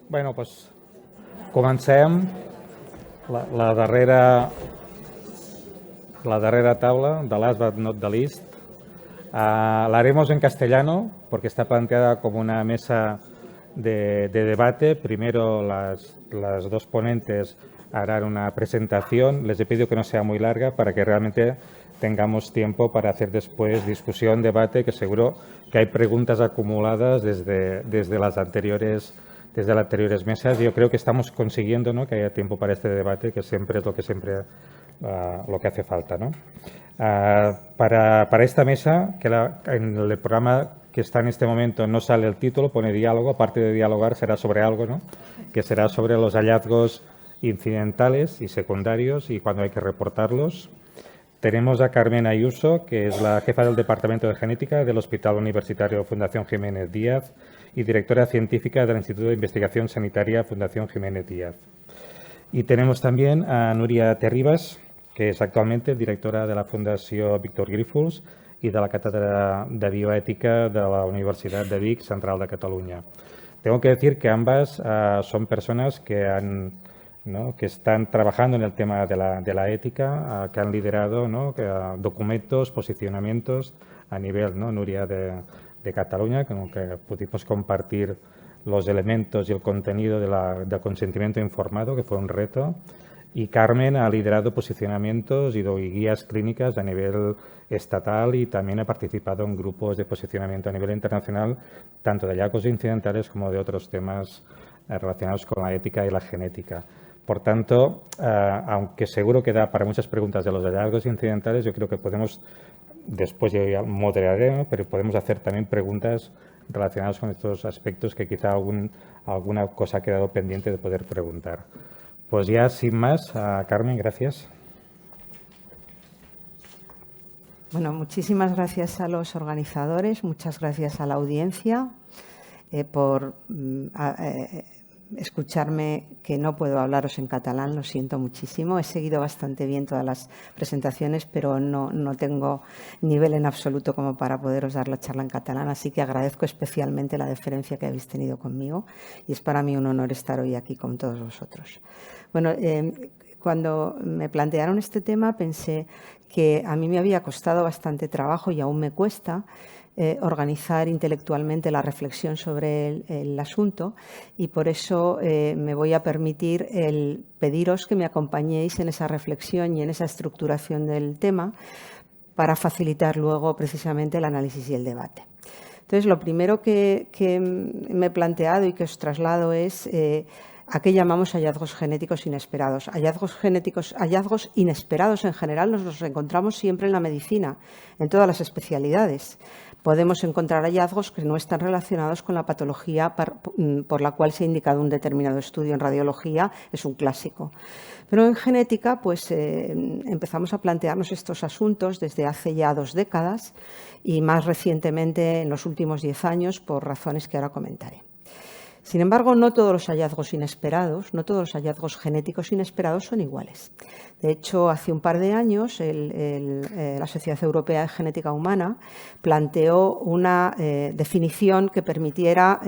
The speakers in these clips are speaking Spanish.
Bueno, pues comencem la darrera tabla, the last but not the least. La haremos en castellano porque está planteada como una mesa de debate. Primero las dos ponentes harán una presentación. Les he pedido que no sea muy larga para que realmente tengamos tiempo para hacer después discusión, debate, que seguro que hay preguntas acumuladas desde las anteriores mesas. Yo creo que estamos consiguiendo, ¿no?, que haya tiempo para este debate, que siempre es lo que hace falta, ¿no? Para esta mesa, que en el programa que está en este momento no sale el título, pone diálogo. Aparte de dialogar, será sobre algo, ¿no?, que será sobre los hallazgos incidentales y secundarios y cuando hay que reportarlos. Tenemos a Carmen Ayuso, que es la jefa del Departamento de Genética del Hospital Universitario Fundación Jiménez Díaz y directora científica del Instituto de Investigación Sanitaria Fundación Jiménez Díaz. Y tenemos también a Núria Terribas, que es actualmente directora de la Fundació Víctor Grífols y de la Cátedra de Bioética de la Universidad de Vic, Central de Cataluña. Tengo que decir que ambas son personas que están trabajando en el tema de la ética, que han liderado, ¿no?, documentos, posicionamientos a nivel, ¿no?, Núria, de Cataluña, con que pudimos compartir los elementos y el contenido del consentimiento informado, que fue un reto. Y Carmen ha liderado posicionamientos y guías clínicas a nivel estatal y también ha participado en grupos de posicionamiento a nivel internacional, tanto de hallazgos incidentales como de otros temas relacionados con la ética y la genética. Por tanto, aunque seguro que da para muchas preguntas de los hallazgos incidentales, yo creo que podemos, después yo ya moderaré, ¿no?, pero podemos hacer también preguntas relacionadas con estos aspectos que quizá alguna cosa ha quedado pendiente de poder preguntar. Pues ya, sin más, Carmen, gracias. Bueno, muchísimas gracias a los organizadores, muchas gracias a la audiencia por escucharme, que no puedo hablaros en catalán, lo siento muchísimo. He seguido bastante bien todas las presentaciones, pero no tengo nivel en absoluto como para poderos dar la charla en catalán, así que agradezco especialmente la deferencia que habéis tenido conmigo y es para mí un honor estar hoy aquí con todos vosotros. Bueno, cuando me plantearon este tema pensé que a mí me había costado bastante trabajo y aún me cuesta organizar intelectualmente la reflexión sobre el asunto y por eso me voy a permitir el pediros que me acompañéis en esa reflexión y en esa estructuración del tema para facilitar luego precisamente el análisis y el debate. Entonces, lo primero que me he planteado y que os traslado es a qué llamamos hallazgos genéticos inesperados. Hallazgos inesperados en general nos los encontramos siempre en la medicina, en todas las especialidades. Podemos encontrar hallazgos que no están relacionados con la patología por la cual se ha indicado un determinado estudio. En radiología es un clásico. Pero en genética, pues empezamos a plantearnos estos asuntos desde hace ya 2 décadas y más recientemente en los últimos 10 años por razones que ahora comentaré. Sin embargo, no todos los hallazgos inesperados, no todos los hallazgos genéticos inesperados son iguales. De hecho, hace un par de años la Sociedad Europea de Genética Humana planteó una definición que permitiera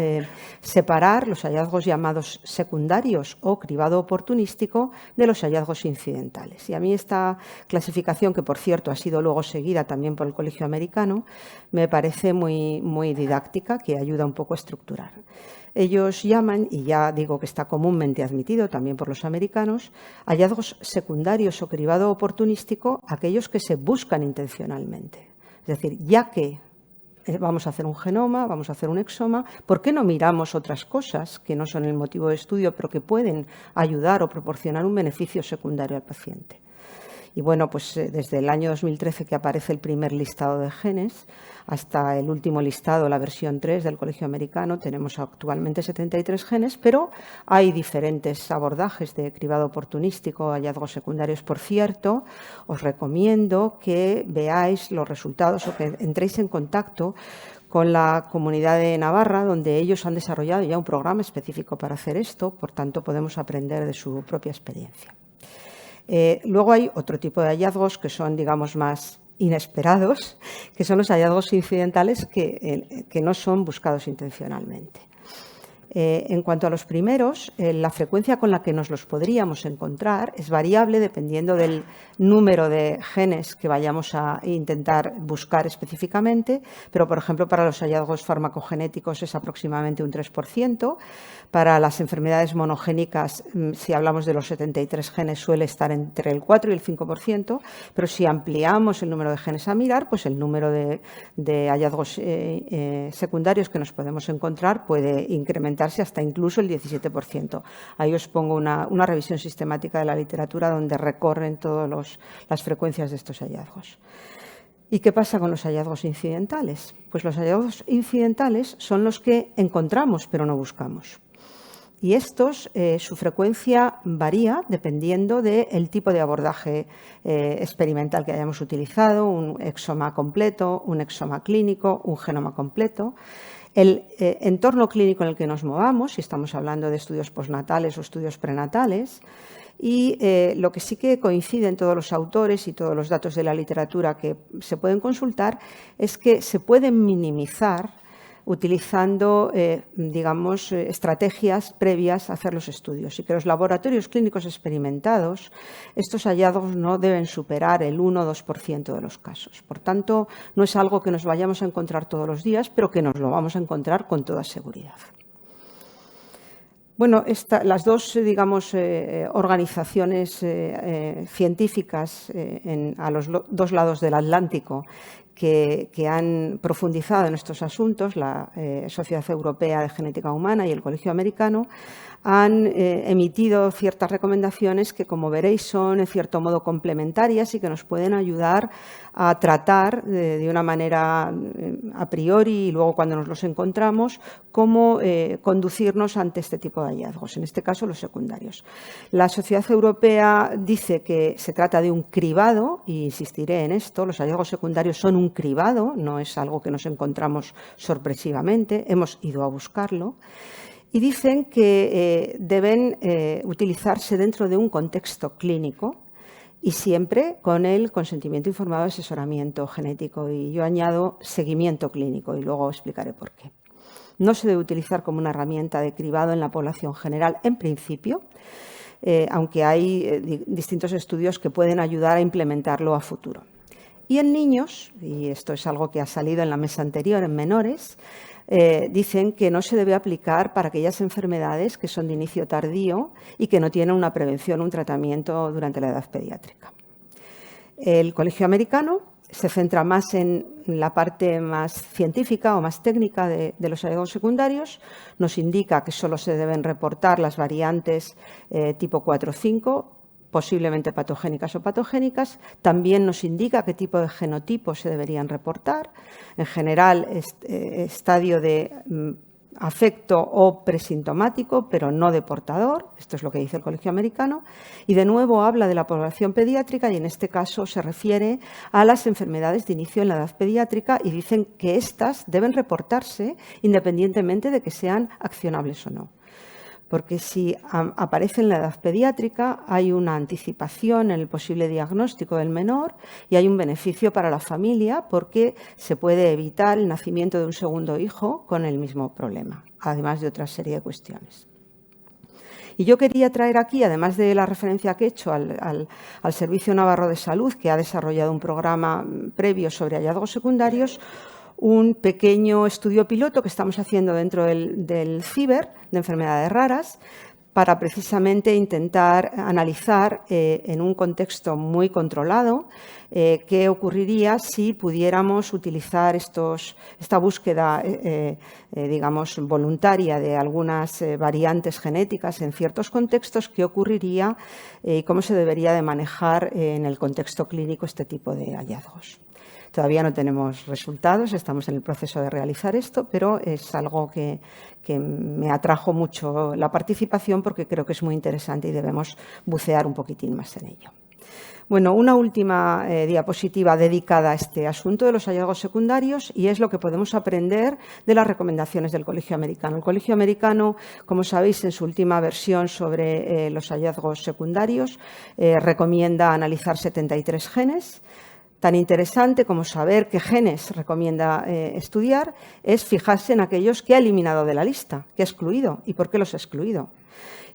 separar los hallazgos llamados secundarios o cribado oportunístico de los hallazgos incidentales. Y a mí esta clasificación, que por cierto ha sido luego seguida también por el Colegio Americano, me parece muy didáctica, que ayuda un poco a estructurar. Ellos llaman, y ya digo que está comúnmente admitido también por los americanos, hallazgos secundarios o cribado oportunístico aquellos que se buscan intencionalmente. Es decir, ya que vamos a hacer un genoma, vamos a hacer un exoma, ¿por qué no miramos otras cosas que no son el motivo de estudio, pero que pueden ayudar o proporcionar un beneficio secundario al paciente? Y bueno, pues desde el año 2013 que aparece el primer listado de genes hasta el último listado, la versión 3 del Colegio Americano, tenemos actualmente 73 genes, pero hay diferentes abordajes de cribado oportunístico, hallazgos secundarios. Por cierto, os recomiendo que veáis los resultados o que entréis en contacto con la Comunidad de Navarra, donde ellos han desarrollado ya un programa específico para hacer esto, por tanto podemos aprender de su propia experiencia. Luego hay otro tipo de hallazgos que son, digamos, más inesperados, que son los hallazgos incidentales que no son buscados intencionalmente. En cuanto a los primeros, la frecuencia con la que nos los podríamos encontrar es variable dependiendo del número de genes que vayamos a intentar buscar específicamente, pero, por ejemplo, para los hallazgos farmacogenéticos es aproximadamente un 3%. Para las enfermedades monogénicas, si hablamos de los 73 genes, suele estar entre el 4 y el 5%, pero si ampliamos el número de genes a mirar, pues el número de hallazgos secundarios que nos podemos encontrar puede incrementarse hasta incluso el 17%. Ahí os pongo una revisión sistemática de la literatura donde recorren todas las frecuencias de estos hallazgos. ¿Y qué pasa con los hallazgos incidentales? Pues los hallazgos incidentales son los que encontramos pero no buscamos. Y estos, su frecuencia varía dependiendo del tipo de abordaje experimental que hayamos utilizado, un exoma completo, un exoma clínico, un genoma completo. El entorno clínico en el que nos movamos, si estamos hablando de estudios postnatales o estudios prenatales, y lo que sí que coinciden todos los autores y todos los datos de la literatura que se pueden consultar es que se pueden minimizar utilizando, digamos, estrategias previas a hacer los estudios y que los laboratorios clínicos experimentados, estos hallazgos no deben superar el 1 o 2% de los casos. Por tanto, no es algo que nos vayamos a encontrar todos los días, pero que nos lo vamos a encontrar con toda seguridad. Bueno, las dos, digamos, organizaciones científicas a los dos lados del Atlántico que han profundizado en estos asuntos, la Sociedad Europea de Genética Humana y el Colegio Americano, han emitido ciertas recomendaciones que, como veréis, son en cierto modo complementarias y que nos pueden ayudar a tratar de una manera a priori y luego cuando nos los encontramos, cómo conducirnos ante este tipo de hallazgos, en este caso los secundarios. La Sociedad Europea dice que se trata de un cribado, y insistiré en esto, los hallazgos secundarios son un cribado, no es algo que nos encontramos sorpresivamente, hemos ido a buscarlo. Y dicen que deben utilizarse dentro de un contexto clínico y siempre con el consentimiento informado de asesoramiento genético. Y yo añado seguimiento clínico y luego explicaré por qué. No se debe utilizar como una herramienta de cribado en la población general en principio, aunque hay distintos estudios que pueden ayudar a implementarlo a futuro. Y en niños, y esto es algo que ha salido en la mesa anterior, en menores, dicen que no se debe aplicar para aquellas enfermedades que son de inicio tardío y que no tienen una prevención o un tratamiento durante la edad pediátrica. El Colegio Americano se centra más en la parte más científica o más técnica de los hallazgos secundarios. Nos indica que solo se deben reportar las variantes tipo 4-5, posiblemente patogénicas o patogénicas. También nos indica qué tipo de genotipos se deberían reportar. En general, estadio de afecto o presintomático, pero no de portador. Esto es lo que dice el Colegio Americano. Y de nuevo habla de la población pediátrica y en este caso se refiere a las enfermedades de inicio en la edad pediátrica y dicen que éstas deben reportarse independientemente de que sean accionables o no. Porque si aparece en la edad pediátrica hay una anticipación en el posible diagnóstico del menor y hay un beneficio para la familia porque se puede evitar el nacimiento de un segundo hijo con el mismo problema, además de otra serie de cuestiones. Y yo quería traer aquí, además de la referencia que he hecho al Servicio Navarro de Salud, que ha desarrollado un programa previo sobre hallazgos secundarios, un pequeño estudio piloto que estamos haciendo dentro del CIBER de enfermedades raras para precisamente intentar analizar en un contexto muy controlado qué ocurriría si pudiéramos utilizar esta búsqueda digamos, voluntaria de algunas variantes genéticas en ciertos contextos, qué ocurriría y cómo se debería de manejar en el contexto clínico este tipo de hallazgos. Todavía no tenemos resultados, estamos en el proceso de realizar esto, pero es algo que me atrajo mucho la participación porque creo que es muy interesante y debemos bucear un poquitín más en ello. Bueno, una última diapositiva dedicada a este asunto de los hallazgos secundarios y es lo que podemos aprender de las recomendaciones del Colegio Americano. El Colegio Americano, como sabéis, en su última versión sobre los hallazgos secundarios, recomienda analizar 73 genes. tan interesante como saber qué genes recomienda estudiar es fijarse en aquellos que ha eliminado de la lista, que ha excluido y por qué los ha excluido.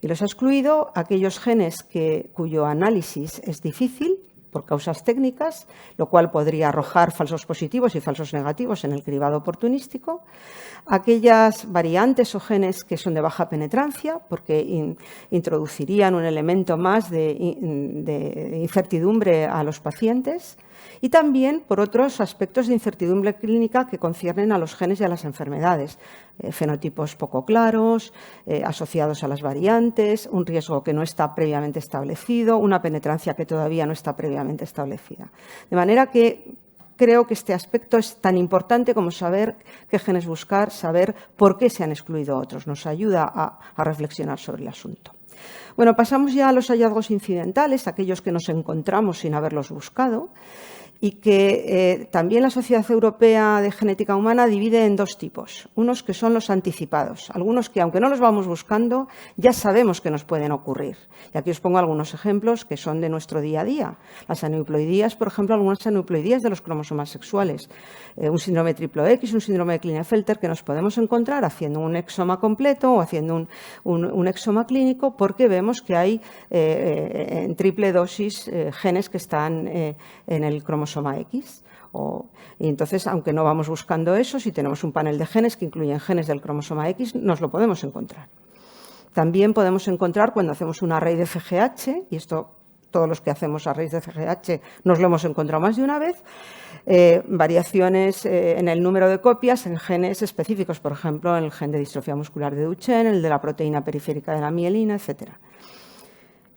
Y los ha excluido aquellos genes cuyo análisis es difícil por causas técnicas, lo cual podría arrojar falsos positivos y falsos negativos en el cribado oportunístico. Aquellas variantes o genes que son de baja penetrancia, porque introducirían un elemento más de incertidumbre a los pacientes. Y también por otros aspectos de incertidumbre clínica que conciernen a los genes y a las enfermedades. Fenotipos poco claros, asociados a las variantes, un riesgo que no está previamente establecido, una penetrancia que todavía no está previamente establecida. De manera que creo que este aspecto es tan importante como saber qué genes buscar, saber por qué se han excluido otros. Nos ayuda a reflexionar sobre el asunto. Bueno, pasamos ya a los hallazgos incidentales, aquellos que nos encontramos sin haberlos buscado, y que también la Sociedad Europea de Genética Humana divide en dos tipos. Unos que son los anticipados, algunos que, aunque no los vamos buscando, ya sabemos que nos pueden ocurrir. Y aquí os pongo algunos ejemplos que son de nuestro día a día. Las aneuploidías, por ejemplo, algunas aneuploidías de los cromosomas sexuales. Un síndrome triplo X, un síndrome de Klinefelter que nos podemos encontrar haciendo un exoma completo o haciendo un exoma clínico, porque vemos que hay en triple dosis genes que están en el cromosoma X. Y entonces, aunque no vamos buscando eso, si tenemos un panel de genes que incluyen genes del cromosoma X, nos lo podemos encontrar. También podemos encontrar cuando hacemos un array de FGH, y esto todos los que hacemos arrays de FGH nos lo hemos encontrado más de una vez, variaciones en el número de copias en genes específicos, por ejemplo, el gen de distrofia muscular de Duchenne, el de la proteína periférica de la mielina, etcétera.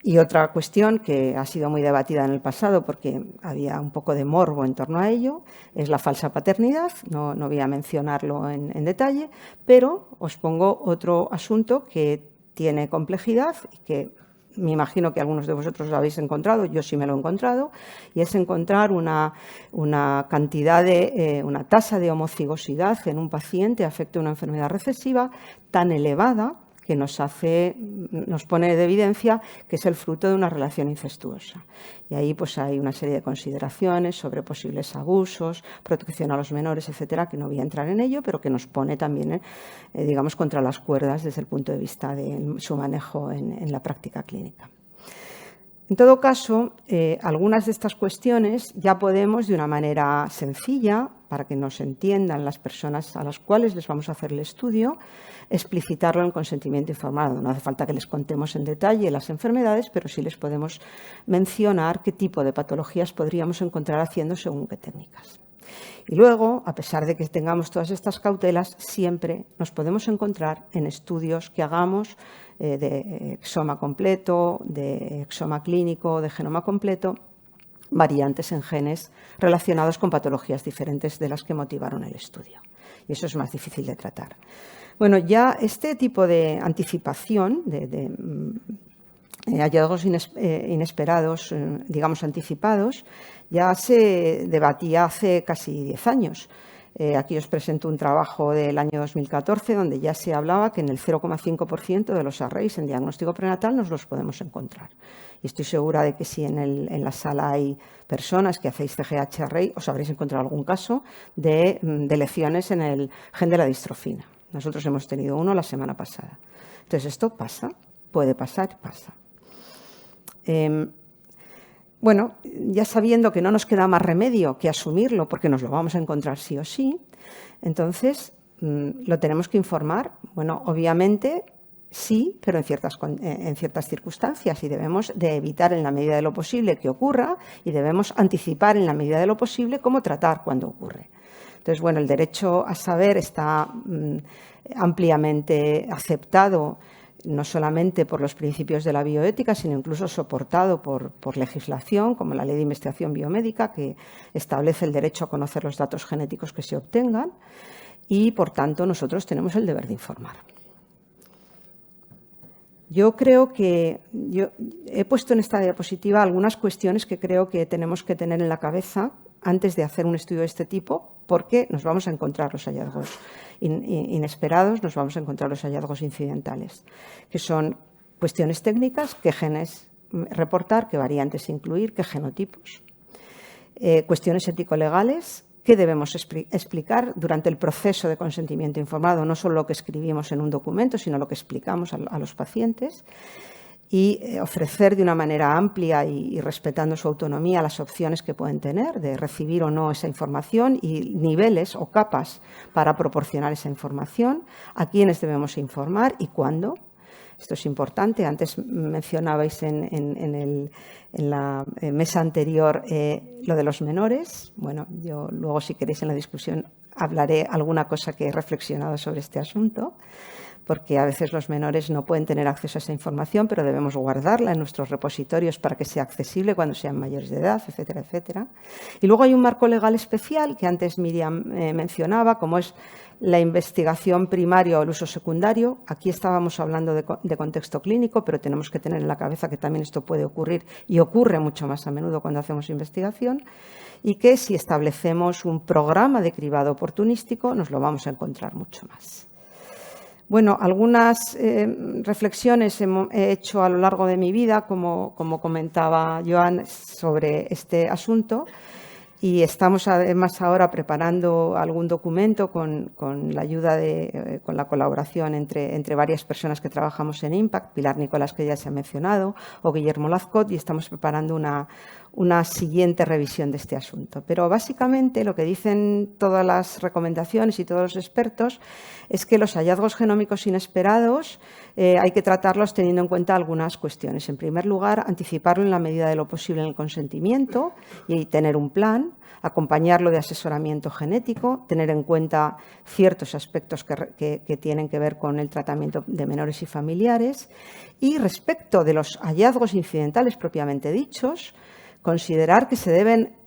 Y otra cuestión que ha sido muy debatida en el pasado porque había un poco de morbo en torno a ello es la falsa paternidad. No voy a mencionarlo en detalle, pero os pongo otro asunto que tiene complejidad y que me imagino que algunos de vosotros lo habéis encontrado, yo sí me lo he encontrado, y es encontrar una tasa de homocigosidad en un paciente afecto a una enfermedad recesiva tan elevada que nos pone de evidencia que es el fruto de una relación incestuosa. Y ahí pues hay una serie de consideraciones sobre posibles abusos, protección a los menores, etcétera, que no voy a entrar en ello, pero que nos pone también, digamos, contra las cuerdas desde el punto de vista de su manejo en la práctica clínica. En todo caso, algunas de estas cuestiones ya podemos, de una manera sencilla, para que nos entiendan las personas a las cuales les vamos a hacer el estudio, explicitarlo en consentimiento informado. No hace falta que les contemos en detalle las enfermedades, pero sí les podemos mencionar qué tipo de patologías podríamos encontrar haciendo según qué técnicas. Y luego, a pesar de que tengamos todas estas cautelas, siempre nos podemos encontrar en estudios que hagamos de exoma completo, de exoma clínico, de genoma completo, variantes en genes relacionados con patologías diferentes de las que motivaron el estudio. Y eso es más difícil de tratar. Bueno, ya este tipo de anticipación, de hallazgos inesperados, digamos anticipados, ya se debatía hace casi 10 años. Aquí os presento un trabajo del año 2014 donde ya se hablaba que en el 0,5% de los arrays en diagnóstico prenatal nos los podemos encontrar. Y estoy segura de que si en la sala hay personas que hacéis CGH array, os habréis encontrado algún caso de lesiones en el gen de la distrofina. Nosotros hemos tenido uno la semana pasada. Entonces, esto pasa, puede pasar, pasa. Bueno, ya sabiendo que no nos queda más remedio que asumirlo porque nos lo vamos a encontrar sí o sí, entonces lo tenemos que informar. Bueno, obviamente sí, pero en ciertas circunstancias, y debemos de evitar en la medida de lo posible que ocurra y debemos anticipar en la medida de lo posible cómo tratar cuando ocurre. Entonces, bueno, el derecho a saber está ampliamente aceptado no solamente por los principios de la bioética, sino incluso soportado por legislación, como la Ley de Investigación Biomédica, que establece el derecho a conocer los datos genéticos que se obtengan y, por tanto, nosotros tenemos el deber de informar. Yo creo que he puesto en esta diapositiva algunas cuestiones que creo que tenemos que tener en la cabeza antes de hacer un estudio de este tipo, porque nos vamos a encontrar los hallazgos inesperados, nos vamos a encontrar los hallazgos incidentales, que son cuestiones técnicas, qué genes reportar, qué variantes incluir, qué genotipos. cuestiones ético-legales que debemos explicar durante el proceso de consentimiento informado, no solo lo que escribimos en un documento, sino lo que explicamos a los pacientes, y ofrecer de una manera amplia y respetando su autonomía las opciones que pueden tener de recibir o no esa información y niveles o capas para proporcionar esa información, a quiénes debemos informar y cuándo. Esto es importante. Antes mencionabais en la mesa anterior lo de los menores. Bueno, yo luego, si queréis, en la discusión hablaré alguna cosa que he reflexionado sobre este asunto, porque a veces los menores no pueden tener acceso a esa información, pero debemos guardarla en nuestros repositorios para que sea accesible cuando sean mayores de edad, etcétera, etcétera. Y luego hay un marco legal especial que antes Miriam mencionaba, como es la investigación primaria o el uso secundario. Aquí estábamos hablando de contexto clínico, pero tenemos que tener en la cabeza que también esto puede ocurrir y ocurre mucho más a menudo cuando hacemos investigación, y que si establecemos un programa de cribado oportunístico nos lo vamos a encontrar mucho más. Bueno, algunas reflexiones he hecho a lo largo de mi vida, como comentaba Joan, sobre este asunto, y estamos además ahora preparando algún documento con la ayuda con la colaboración entre varias personas que trabajamos en Impact, Pilar Nicolás, que ya se ha mencionado, o Guillermo Lazcot, y estamos preparando una siguiente revisión de este asunto. Pero básicamente lo que dicen todas las recomendaciones y todos los expertos es que los hallazgos genómicos inesperados hay que tratarlos teniendo en cuenta algunas cuestiones. En primer lugar, anticiparlo en la medida de lo posible en el consentimiento y tener un plan, acompañarlo de asesoramiento genético, tener en cuenta ciertos aspectos que tienen que ver con el tratamiento de menores y familiares, y respecto de los hallazgos incidentales propiamente dichos, considerar que se deben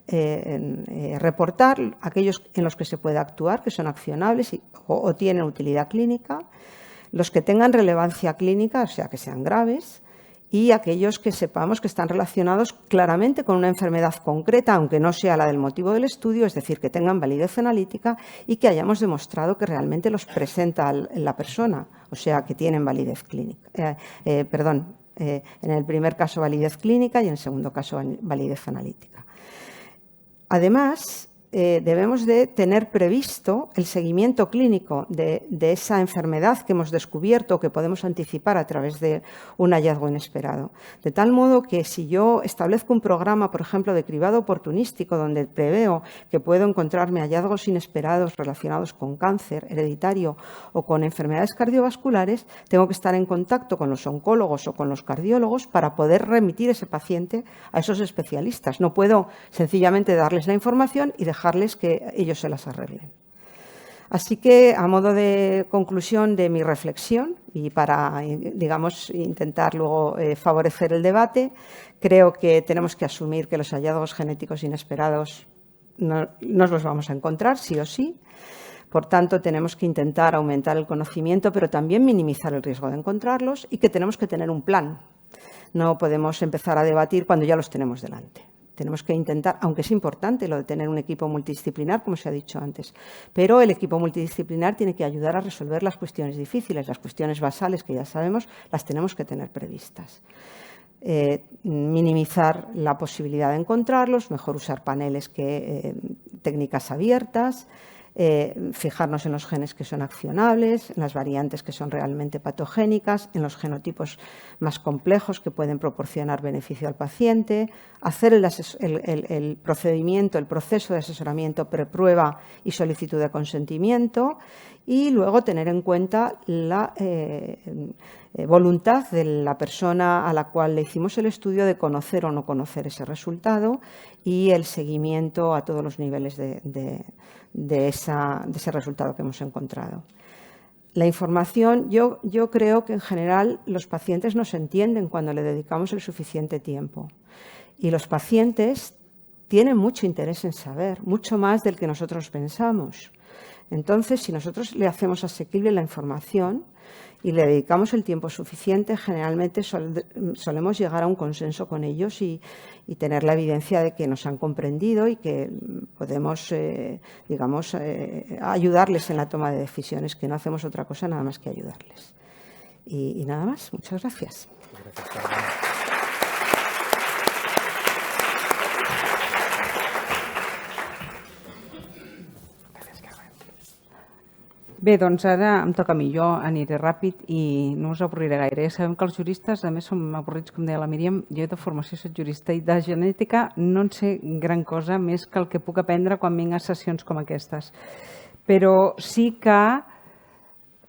reportar aquellos en los que se puede actuar, que son accionables o tienen utilidad clínica, los que tengan relevancia clínica, o sea, que sean graves, y aquellos que sepamos que están relacionados claramente con una enfermedad concreta, aunque no sea la del motivo del estudio, es decir, que tengan validez analítica y que hayamos demostrado que realmente los presenta la persona, o sea, que tienen validez clínica. En el primer caso validez clínica y en el segundo caso validez analítica. Además, debemos de tener previsto el seguimiento clínico de esa enfermedad que hemos descubierto o que podemos anticipar a través de un hallazgo inesperado. De tal modo que si yo establezco un programa, por ejemplo, de cribado oportunístico, donde preveo que puedo encontrarme hallazgos inesperados relacionados con cáncer hereditario o con enfermedades cardiovasculares, tengo que estar en contacto con los oncólogos o con los cardiólogos para poder remitir ese paciente a esos especialistas. No puedo sencillamente darles la información y dejarles que ellos se las arreglen. Así que, a modo de conclusión de mi reflexión y para, digamos, intentar luego favorecer el debate, creo que tenemos que asumir que los hallazgos genéticos inesperados no nos los vamos a encontrar, sí o sí. Por tanto, tenemos que intentar aumentar el conocimiento, pero también minimizar el riesgo de encontrarlos, y que tenemos que tener un plan. No podemos empezar a debatir cuando ya los tenemos delante. Tenemos que intentar, aunque es importante lo de tener un equipo multidisciplinar, como se ha dicho antes, pero el equipo multidisciplinar tiene que ayudar a resolver las cuestiones difíciles, las cuestiones basales que ya sabemos, las tenemos que tener previstas. Minimizar la posibilidad de encontrarlos, mejor usar paneles que técnicas abiertas, fijarnos en los genes que son accionables, en las variantes que son realmente patogénicas, en los genotipos más complejos que pueden proporcionar beneficio al paciente, hacer el procedimiento, el proceso de asesoramiento preprueba y solicitud de consentimiento, y luego tener en cuenta la voluntad de la persona a la cual le hicimos el estudio de conocer o no conocer ese resultado, y el seguimiento a todos los niveles de ese resultado que hemos encontrado. La información, yo creo que en general los pacientes nos entienden cuando le dedicamos el suficiente tiempo, y los pacientes tienen mucho interés en saber, mucho más del que nosotros pensamos. Entonces, si nosotros le hacemos asequible la información y le dedicamos el tiempo suficiente, generalmente solemos llegar a un consenso con ellos y tener la evidencia de que nos han comprendido y que podemos, ayudarles en la toma de decisiones, que no hacemos otra cosa nada más que ayudarles. Y nada más. Muchas gracias. Bé, doncs ara em toca a mi. Jo aniré ràpid i no us avorriré gaire. Sabem que els juristes, a més, som avorrits, com deia la Míriam. Jo de formació soc jurista i de genètica no en sé gran cosa més que el que puc aprendre quan vinc a sessions com aquestes. Però sí que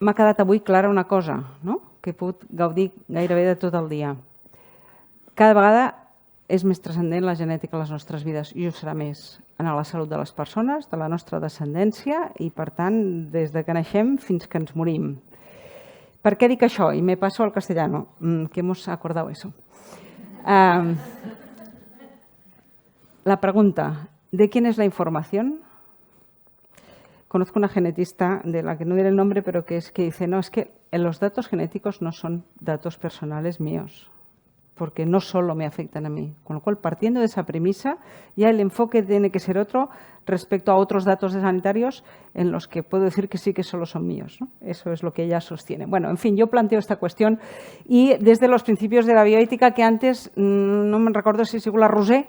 m'ha quedat avui clara una cosa, no? Que he pogut gaudir gairebé de tot el dia. Cada vegada és més transcendent la genètica a les nostres vides i ho serà més en la salut de les persones, de la nostra descendència i, per tant, des de que naixem fins que ens morim. Per què dic això? Y me paso al castellano, que hemos acordado eso. La pregunta, ¿de quién es la información? Conozco una genetista, de la que no diré el nombre, pero que dice, no, es que los datos genéticos no son datos personales míos, porque no solo me afectan a mí. Con lo cual, partiendo de esa premisa, ya el enfoque tiene que ser otro respecto a otros datos sanitarios en los que puedo decir que sí que solo son míos, ¿no? Eso es lo que ella sostiene. Bueno, en fin, yo planteo esta cuestión y desde los principios de la bioética que antes, no me recuerdo si la Roser,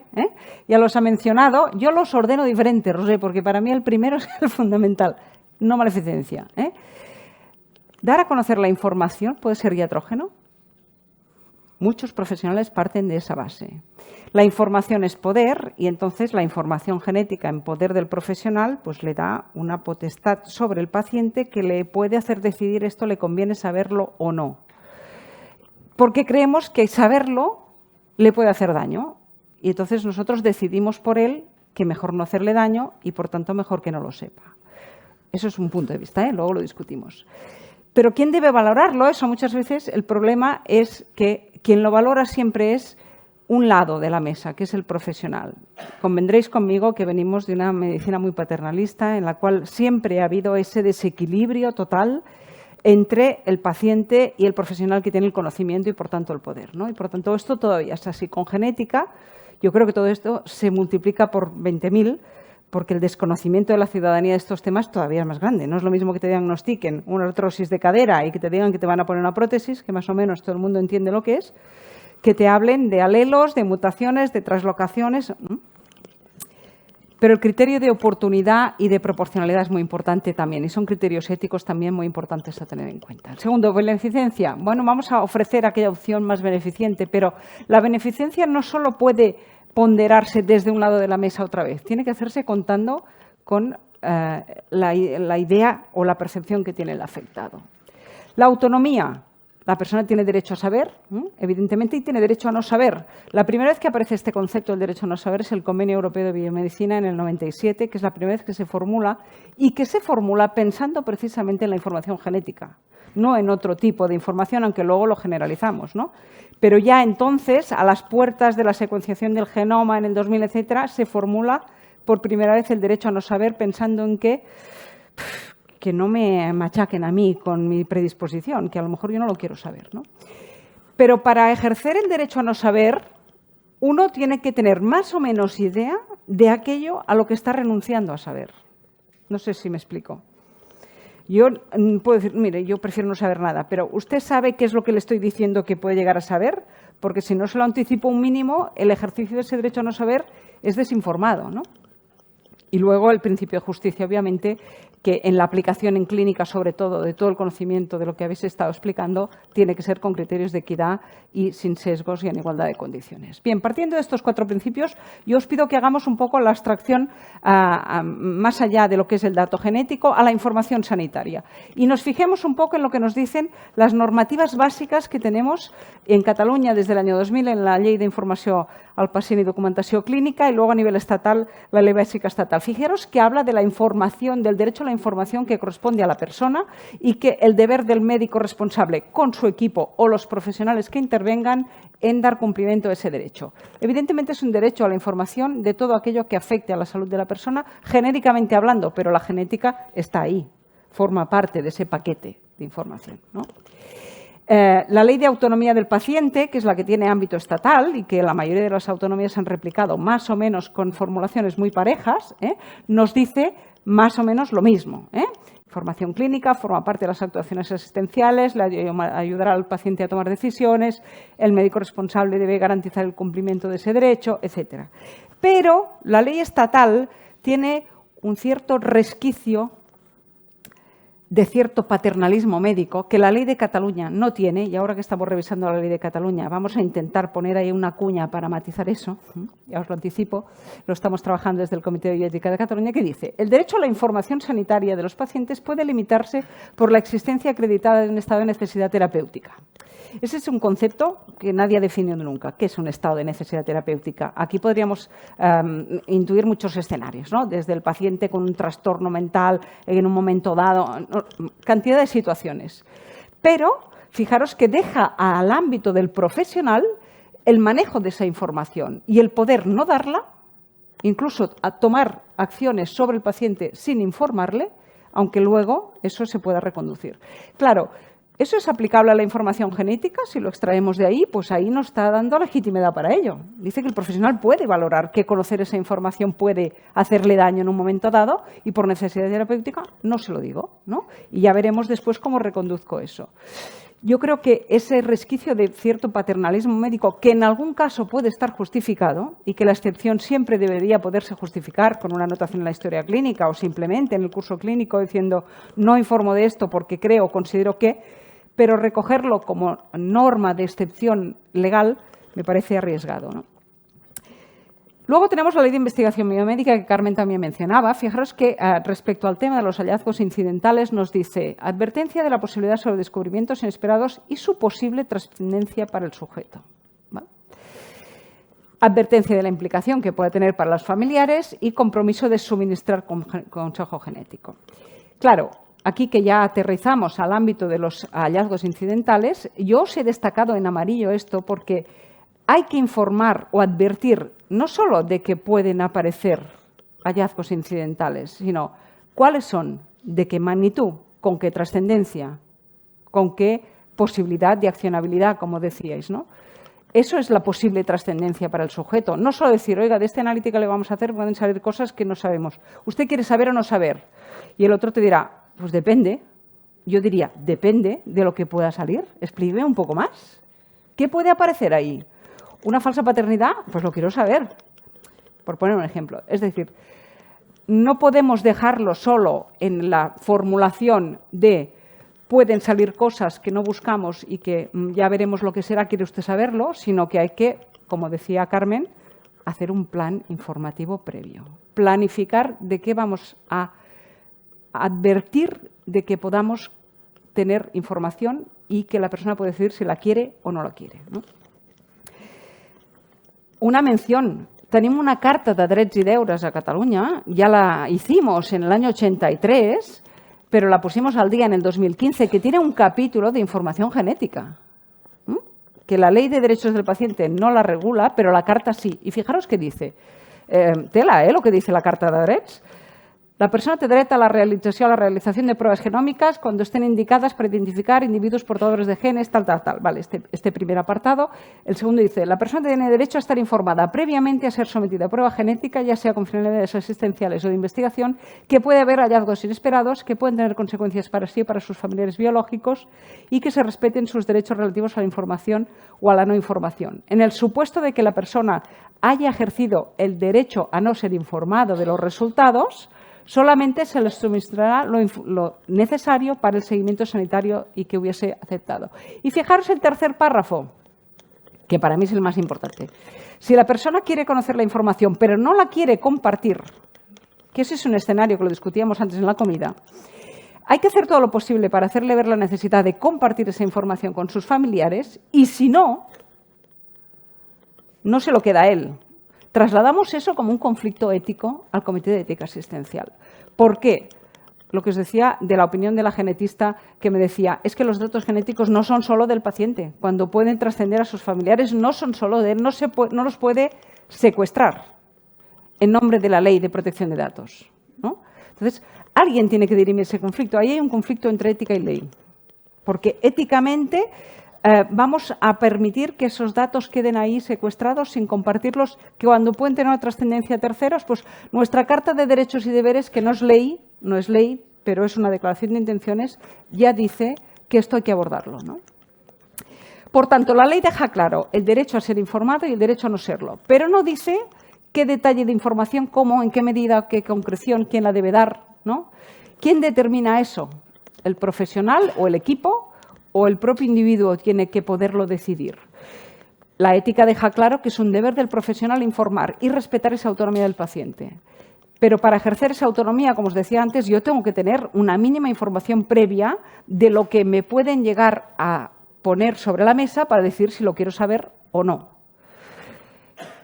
ya los ha mencionado, yo los ordeno diferente, Roser, porque para mí el primero es el fundamental, no maleficencia. Dar a conocer la información puede ser iatrógeno. Muchos profesionales parten de esa base. La información es poder y entonces la información genética en poder del profesional pues le da una potestad sobre el paciente que le puede hacer decidir esto le conviene saberlo o no. Porque creemos que saberlo le puede hacer daño y entonces nosotros decidimos por él que mejor no hacerle daño y por tanto mejor que no lo sepa. Eso es un punto de vista, luego lo discutimos. Pero ¿quién debe valorarlo? Eso muchas veces el problema es que quien lo valora siempre es un lado de la mesa, que es el profesional. Convendréis conmigo que venimos de una medicina muy paternalista en la cual siempre ha habido ese desequilibrio total entre el paciente y el profesional que tiene el conocimiento y por tanto el poder, ¿no? Y por tanto esto todavía es así. Con genética yo creo que todo esto se multiplica por 20.000 porque el desconocimiento de la ciudadanía de estos temas todavía es más grande. No es lo mismo que te diagnostiquen una artrosis de cadera y que te digan que te van a poner una prótesis, que más o menos todo el mundo entiende lo que es, que te hablen de alelos, de mutaciones, de translocaciones. Pero el criterio de oportunidad y de proporcionalidad es muy importante también y son criterios éticos también muy importantes a tener en cuenta. El segundo, beneficencia. Bueno, vamos a ofrecer aquella opción más beneficente, pero la beneficencia no solo puede ponderarse desde un lado de la mesa otra vez. Tiene que hacerse contando con la idea o la percepción que tiene el afectado. La autonomía. La persona tiene derecho a saber, evidentemente, y tiene derecho a no saber. La primera vez que aparece este concepto del derecho a no saber es el Convenio Europeo de Biomedicina en el 97, que es la primera vez que se formula y que se formula pensando precisamente en la información genética, no en otro tipo de información, aunque luego lo generalizamos, ¿no? Pero ya entonces, a las puertas de la secuenciación del genoma en el 2000, etcétera, se formula por primera vez el derecho a no saber pensando en que no me machaquen a mí con mi predisposición, que a lo mejor yo no lo quiero saber, ¿no? Pero para ejercer el derecho a no saber, uno tiene que tener más o menos idea de aquello a lo que está renunciando a saber. No sé si me explico. Yo puedo decir, mire, yo prefiero no saber nada, pero ¿usted sabe qué es lo que le estoy diciendo que puede llegar a saber? Porque si no se lo anticipo un mínimo, el ejercicio de ese derecho a no saber es desinformado, ¿no? Y luego el principio de justicia, obviamente, que en la aplicación en clínica, sobre todo, de todo el conocimiento de lo que habéis estado explicando, tiene que ser con criterios de equidad y sin sesgos y en igualdad de condiciones. Bien, partiendo de estos 4 principios, yo os pido que hagamos un poco la abstracción más allá de lo que es el dato genético a la información sanitaria. Y nos fijemos un poco en lo que nos dicen las normativas básicas que tenemos en Cataluña desde el año 2000 en la Ley de Informació al Pacient y Documentació Clínica y luego a nivel estatal, la Ley Básica Estatal. Fijaros que habla de la información, del derecho a la información que corresponde a la persona y que el deber del médico responsable con su equipo o los profesionales que intervengan en dar cumplimiento a ese derecho. Evidentemente es un derecho a la información de todo aquello que afecte a la salud de la persona, genéricamente hablando, pero la genética está ahí, forma parte de ese paquete de información, ¿no? La Ley de Autonomía del Paciente, que es la que tiene ámbito estatal y que la mayoría de las autonomías han replicado más o menos con formulaciones muy parejas, nos dice más o menos lo mismo. Información clínica, forma parte de las actuaciones asistenciales, le ayudará al paciente a tomar decisiones, el médico responsable debe garantizar el cumplimiento de ese derecho, etc. Pero la ley estatal tiene un cierto resquicio de cierto paternalismo médico que la ley de Cataluña no tiene, y ahora que estamos revisando la ley de Cataluña vamos a intentar poner ahí una cuña para matizar eso, ya os lo anticipo, lo estamos trabajando desde el Comité de Bioética de Cataluña, que dice: el derecho a la información sanitaria de los pacientes puede limitarse por la existencia acreditada de un estado de necesidad terapéutica. Ese es un concepto que nadie ha definido nunca. ¿Qué es un estado de necesidad terapéutica? Aquí podríamos intuir muchos escenarios, ¿no? Desde el paciente con un trastorno mental en un momento dado, cantidad de situaciones. Pero fijaros que deja al ámbito del profesional el manejo de esa información y el poder no darla, incluso a tomar acciones sobre el paciente sin informarle, aunque luego eso se pueda reconducir. Claro, ¿eso es aplicable a la información genética? Si lo extraemos de ahí, pues ahí nos está dando legitimidad para ello. Dice que el profesional puede valorar que conocer esa información puede hacerle daño en un momento dado y por necesidad terapéutica no se lo digo, ¿no? Y ya veremos después cómo reconduzco eso. Yo creo que ese resquicio de cierto paternalismo médico, que en algún caso puede estar justificado y que la excepción siempre debería poderse justificar con una anotación en la historia clínica o simplemente en el curso clínico diciendo no informo de esto porque creo o considero que, pero recogerlo como norma de excepción legal me parece arriesgado, ¿no? Luego tenemos la Ley de Investigación Biomédica que Carmen también mencionaba. Fijaros que respecto al tema de los hallazgos incidentales nos dice: advertencia de la posibilidad sobre descubrimientos inesperados y su posible trascendencia para el sujeto. ¿Vale? Advertencia de la implicación que puede tener para los familiares y compromiso de suministrar consejo genético. Claro, aquí que ya aterrizamos al ámbito de los hallazgos incidentales, yo os he destacado en amarillo esto porque hay que informar o advertir no solo de que pueden aparecer hallazgos incidentales, sino cuáles son, de qué magnitud, con qué trascendencia, con qué posibilidad de accionabilidad, como decíais, ¿no? Eso es la posible trascendencia para el sujeto. No solo decir, oiga, de esta analítica le vamos a hacer, pueden salir cosas que no sabemos. ¿Usted quiere saber o no saber? Y el otro te dirá, pues depende. Yo diría, depende de lo que pueda salir. Explíqueme un poco más. ¿Qué puede aparecer ahí? ¿Una falsa paternidad? Pues lo quiero saber, por poner un ejemplo. Es decir, no podemos dejarlo solo en la formulación de pueden salir cosas que no buscamos y que ya veremos lo que será, quiere usted saberlo, sino que hay que, como decía Carmen, hacer un plan informativo previo. Planificar de qué vamos a advertir de que podamos tener información y que la persona puede decidir si la quiere o no la quiere, ¿no? Una mención. Tenim una carta de drets i deures a Catalunya, ya la hicimos en el año 83, pero la pusimos al día en el 2015, que tiene un capítulo de información genética, que la Ley de Derechos del Paciente no la regula, pero la carta sí. Y fijaros qué dice. Tela, lo que dice la Carta de Drets. La persona té dret a la realització de pruebas genómicas cuando estén indicadas para identificar individuos portadores de genes, tal. Vale, este primer apartado. El segundo dice, la persona tiene derecho a estar informada previamente a ser sometida a prueba genética, ya sea con finalidades asistenciales o de investigación, que puede haber hallazgos inesperados, que pueden tener consecuencias para sí y para sus familiares biológicos y que se respeten sus derechos relativos a la información o a la no información. En el supuesto de que la persona haya ejercido el derecho a no ser informado de los resultados, solamente se les suministrará lo necesario para el seguimiento sanitario y que hubiese aceptado. Y fijaros el tercer párrafo, que para mí es el más importante. Si la persona quiere conocer la información, pero no la quiere compartir, que ese es un escenario que lo discutíamos antes en la comida, hay que hacer todo lo posible para hacerle ver la necesidad de compartir esa información con sus familiares y si no, no se lo queda a él. Trasladamos eso como un conflicto ético al Comité de Ética Asistencial. ¿Por qué? Lo que os decía de la opinión de la genetista que me decía, es que los datos genéticos no son solo del paciente. Cuando pueden trascender a sus familiares, no son solo de él, no los puede secuestrar en nombre de la Ley de Protección de Datos, ¿no? Entonces, alguien tiene que dirimir ese conflicto. Ahí hay un conflicto entre ética y ley. Porque éticamente vamos a permitir que esos datos queden ahí secuestrados sin compartirlos, que cuando pueden tener una trascendencia a terceros, pues nuestra Carta de Derechos y Deberes, que no es ley, pero es una declaración de intenciones, ya dice que esto hay que abordarlo, ¿no? Por tanto, la ley deja claro el derecho a ser informado y el derecho a no serlo, pero no dice qué detalle de información, cómo, en qué medida, qué concreción, quién la debe dar, ¿no? ¿Quién determina eso? ¿El profesional o el equipo o el propio individuo tiene que poderlo decidir? La ética deja claro que es un deber del profesional informar y respetar esa autonomía del paciente. Pero para ejercer esa autonomía, como os decía antes, yo tengo que tener una mínima información previa de lo que me pueden llegar a poner sobre la mesa para decir si lo quiero saber o no.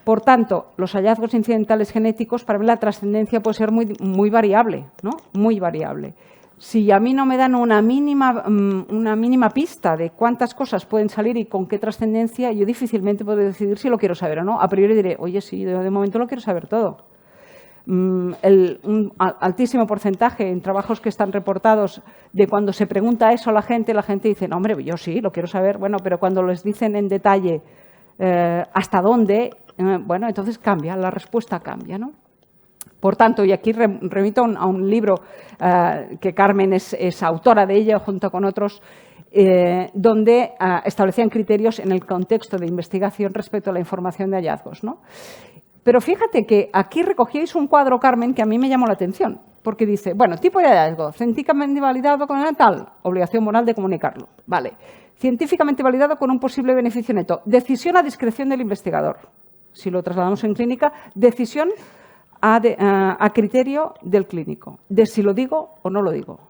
Por tanto, los hallazgos incidentales genéticos, para mí la trascendencia puede ser muy variable, ¿no? Muy variable. Si a mí no me dan una mínima pista de cuántas cosas pueden salir y con qué trascendencia, yo difícilmente puedo decidir si lo quiero saber o no. A priori diré, oye, sí, yo de momento lo quiero saber todo. Un altísimo porcentaje en trabajos que están reportados de cuando se pregunta eso a la gente dice, no, hombre, yo sí, lo quiero saber. Bueno, pero cuando les dicen en detalle hasta dónde, bueno, entonces cambia, la respuesta cambia, ¿no? Por tanto, y aquí remito a un libro que Carmen es autora de ella junto con otros, donde establecían criterios en el contexto de investigación respecto a la información de hallazgos, ¿no? Pero fíjate que aquí recogíais un cuadro, Carmen, que a mí me llamó la atención, porque dice, bueno, tipo de hallazgo, científicamente validado con tal, obligación moral de comunicarlo. Vale. Científicamente validado con un posible beneficio neto. Decisión a discreción del investigador. Si lo trasladamos en clínica, decisión a criterio del clínico, de si lo digo o no lo digo.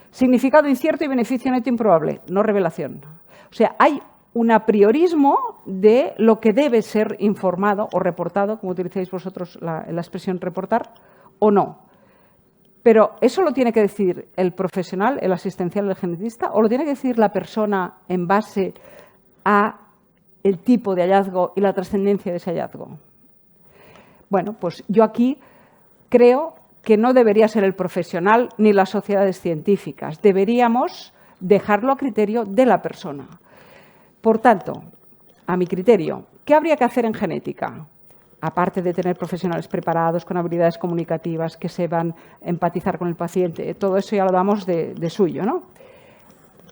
Significado incierto y beneficio neto improbable, no revelación. O sea, hay un apriorismo de lo que debe ser informado o reportado, como utilizáis vosotros la expresión reportar, o no. Pero ¿eso lo tiene que decir el profesional, el asistencial, el genetista, o lo tiene que decir la persona en base a el tipo de hallazgo y la trascendencia de ese hallazgo? Bueno, pues yo aquí creo que no debería ser el profesional ni las sociedades científicas. Deberíamos dejarlo a criterio de la persona. Por tanto, a mi criterio, ¿qué habría que hacer en genética? Aparte de tener profesionales preparados con habilidades comunicativas que sepan empatizar con el paciente, todo eso ya lo damos de suyo, ¿no?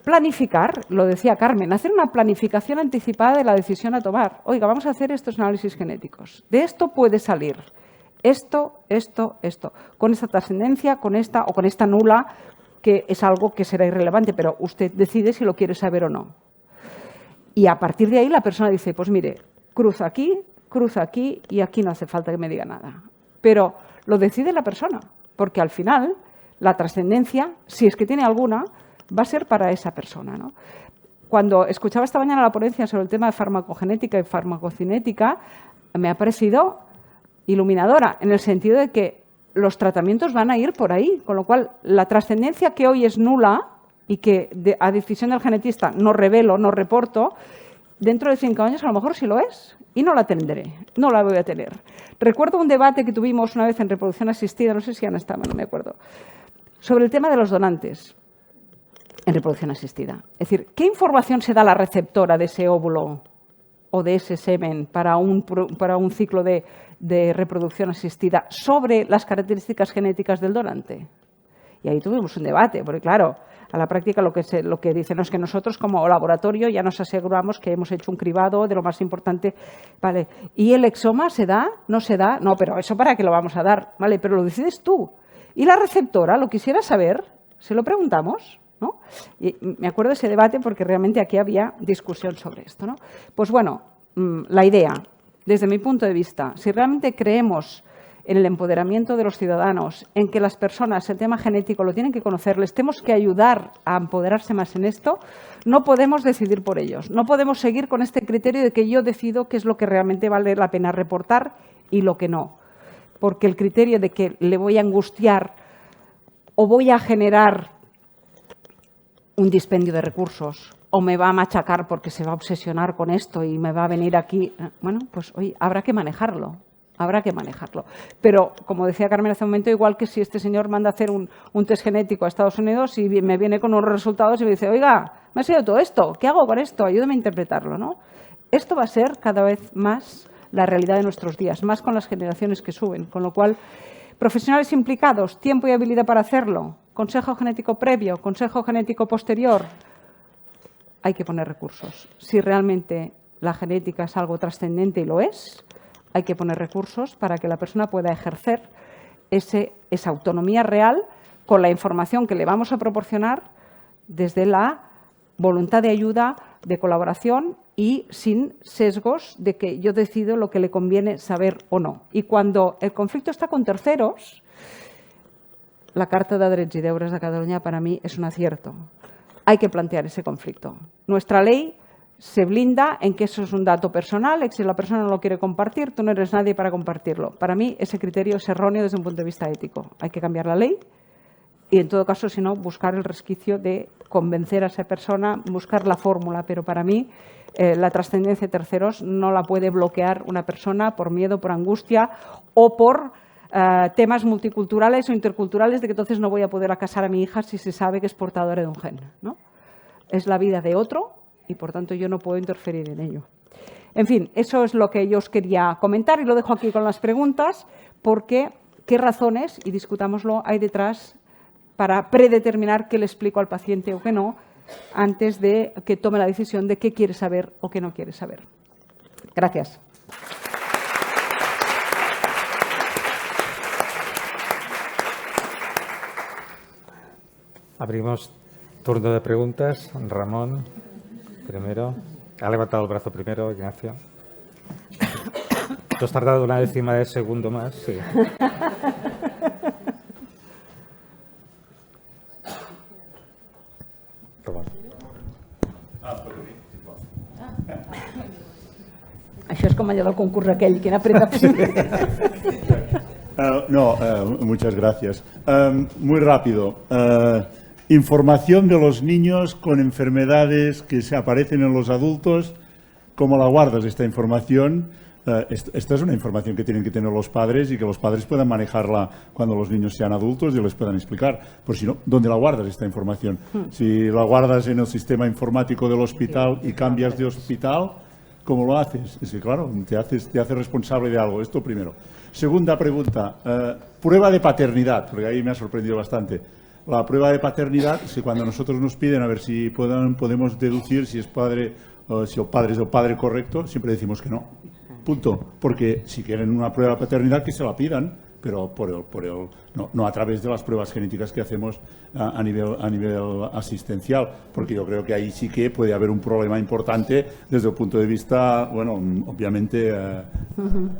Planificar, lo decía Carmen, hacer una planificación anticipada de la decisión a tomar. Oiga, vamos a hacer estos análisis genéticos. De esto puede salir esto, esto, esto. Con esta trascendencia, con esta o con esta nula, que es algo que será irrelevante, pero usted decide si lo quiere saber o no. Y a partir de ahí la persona dice, pues mire, cruza aquí y aquí no hace falta que me diga nada. Pero lo decide la persona, porque al final la trascendencia, si es que tiene alguna, va a ser para esa persona, ¿no? Cuando escuchaba esta mañana la ponencia sobre el tema de farmacogenética y farmacocinética, me ha parecido iluminadora, en el sentido de que los tratamientos van a ir por ahí, con lo cual la trascendencia que hoy es nula y que a decisión del genetista no revelo, no reporto, dentro de 5 años a lo mejor sí lo es y no la tendré, no la voy a tener. Recuerdo un debate que tuvimos una vez en reproducción asistida, no sé si Ana estaba, no me acuerdo, sobre el tema de los donantes en reproducción asistida. Es decir, ¿qué información se da a la receptora de ese óvulo o de ese semen para un ciclo de reproducción asistida sobre las características genéticas del donante? Y ahí tuvimos un debate, porque claro, a la práctica lo que dicen es que nosotros como laboratorio ya nos aseguramos que hemos hecho un cribado de lo más importante. Vale, ¿y el exoma se da? ¿No se da? No, pero ¿eso para qué lo vamos a dar? Vale, pero lo decides tú. ¿Y la receptora lo quisiera saber? ¿Se lo preguntamos? ¿No? Y me acuerdo de ese debate porque realmente aquí había discusión sobre esto, ¿no? Pues bueno, la idea, desde mi punto de vista, si realmente creemos en el empoderamiento de los ciudadanos, en que las personas, el tema genético lo tienen que conocer, les tenemos que ayudar a empoderarse más en esto, no podemos decidir por ellos. No podemos seguir con este criterio de que yo decido qué es lo que realmente vale la pena reportar y lo que no. Porque el criterio de que le voy a angustiar o voy a generar un dispendio de recursos o me va a machacar porque se va a obsesionar con esto y me va a venir aquí, bueno, pues oye, habrá que manejarlo. Habrá que manejarlo. Pero, como decía Carmen hace un momento, igual que si este señor manda a hacer un test genético a Estados Unidos y me viene con unos resultados y me dice, oiga, me ha salido todo esto, ¿qué hago con esto? Ayúdame a interpretarlo, ¿no? Esto va a ser cada vez más la realidad de nuestros días, más con las generaciones que suben. Con lo cual, profesionales implicados, tiempo y habilidad para hacerlo, consejo genético previo, consejo genético posterior, hay que poner recursos. Si realmente la genética es algo trascendente y lo es, hay que poner recursos para que la persona pueda ejercer esa autonomía real con la información que le vamos a proporcionar desde la voluntad de ayuda, de colaboración y sin sesgos de que yo decido lo que le conviene saber o no. Y cuando el conflicto está con terceros, la Carta de Drets y Deures de Cataluña para mí es un acierto. Hay que plantear ese conflicto. Nuestra ley se blinda en que eso es un dato personal, y que si la persona no lo quiere compartir, tú no eres nadie para compartirlo. Para mí ese criterio es erróneo desde un punto de vista ético. Hay que cambiar la ley y, en todo caso, si no, buscar el resquicio de convencer a esa persona, buscar la fórmula. Pero para mí la trascendencia de terceros no la puede bloquear una persona por miedo, por angustia o por temas multiculturales o interculturales de que entonces no voy a poder casar a mi hija si se sabe que es portadora de un gen, ¿no? Es la vida de otro y, por tanto, yo no puedo interferir en ello. En fin, eso es lo que yo os quería comentar y lo dejo aquí con las preguntas porque qué razones, y discutámoslo, hay detrás para predeterminar qué le explico al paciente o qué no antes de que tome la decisión de qué quiere saber o qué no quiere saber. Gracias. Abrimos turno de preguntas. Ramón, primero. Ha levantado el brazo primero, Ignacio. Tú has tardado una décima de segundo más, sí. Ramón. Això és com allò del concurs aquell, que apreta primer. Muchas gracias. Muy rápido. Información de los niños con enfermedades que se aparecen en los adultos. ¿Cómo la guardas esta información? Esta es una información que tienen que tener los padres y que los padres puedan manejarla cuando los niños sean adultos y les puedan explicar. Por si no, ¿dónde la guardas esta información? Si la guardas en el sistema informático del hospital y cambias de hospital, ¿cómo lo haces? Es que, claro, te haces responsable de algo. Esto primero. Segunda pregunta, prueba de paternidad, porque ahí me ha sorprendido bastante. La prueba de paternidad, si cuando nosotros nos piden a ver si podemos deducir si es padre o si el padre es el padre correcto, siempre decimos que no. Punto. Porque si quieren una prueba de paternidad, que se la pidan, pero no a través de las pruebas genéticas que hacemos a nivel asistencial, porque yo creo que ahí sí que puede haber un problema importante desde el punto de vista, bueno, obviamente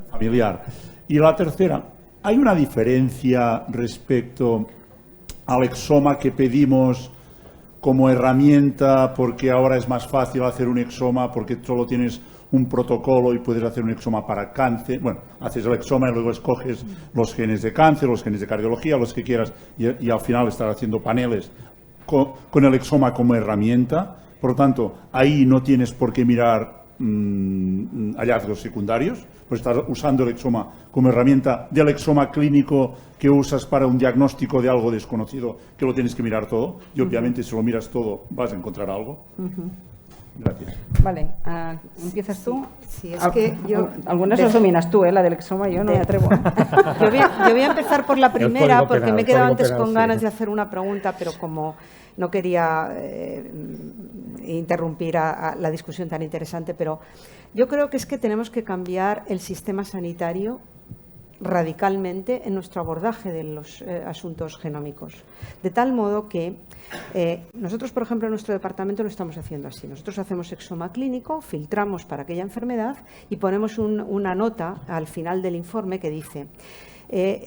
familiar. Y la tercera, ¿hay una diferencia respecto al exoma que pedimos como herramienta, porque ahora es más fácil hacer un exoma porque solo tienes un protocolo y puedes hacer un exoma para cáncer? Bueno, haces el exoma y luego escoges los genes de cáncer, los genes de cardiología, los que quieras, y al final estás haciendo paneles con el exoma como herramienta. Por lo tanto, ahí no tienes por qué mirar hallazgos secundarios, pues estás usando el exoma como herramienta del exoma clínico que usas para un diagnóstico de algo desconocido, que lo tienes que mirar todo, y obviamente si lo miras todo vas a encontrar algo. Gracias. Vale, ¿empiezas tú? Sí, es que yo... Algunas las dominas tú, la del exoma, yo no me atrevo. Yo voy a empezar por la primera, porque penal, me he quedado antes penal, con ganas sí. de hacer una pregunta, pero como no quería interrumpir a la discusión tan interesante, pero yo creo que es que tenemos que cambiar el sistema sanitario radicalmente en nuestro abordaje de los asuntos genómicos. De tal modo que nosotros, por ejemplo, en nuestro departamento lo estamos haciendo así. Nosotros hacemos exoma clínico, filtramos para aquella enfermedad y ponemos una nota al final del informe que dice: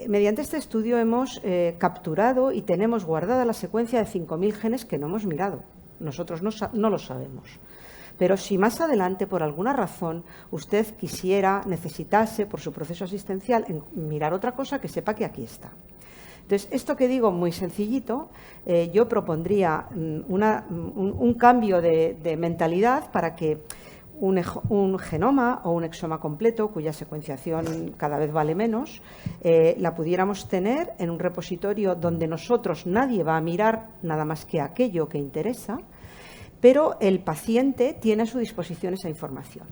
mediante este estudio hemos capturado y tenemos guardada la secuencia de 5.000 genes que no hemos mirado. Nosotros no lo sabemos. Pero si más adelante, por alguna razón, usted necesitase, por su proceso asistencial, mirar otra cosa, que sepa que aquí está. Entonces, esto que digo, muy sencillito, yo propondría un cambio de mentalidad para que un genoma o un exoma completo, cuya secuenciación cada vez vale menos, la pudiéramos tener en un repositorio donde nadie va a mirar nada más que aquello que interesa, pero el paciente tiene a su disposición esa información.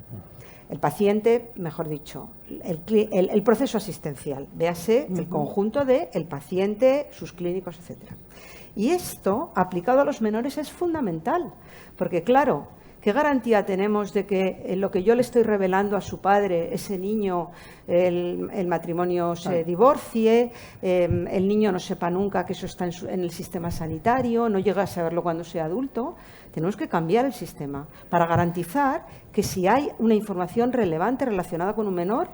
El paciente, mejor dicho, el proceso asistencial, véase el conjunto del paciente, sus clínicos, etc. Y esto, aplicado a los menores, es fundamental, porque claro, ¿Qué garantía tenemos de que lo que yo le estoy revelando a su padre, ese niño, el matrimonio se divorcie, el niño no sepa nunca que eso está en el sistema sanitario, no llega a saberlo cuando sea adulto? Tenemos que cambiar el sistema para garantizar que si hay una información relevante relacionada con un menor,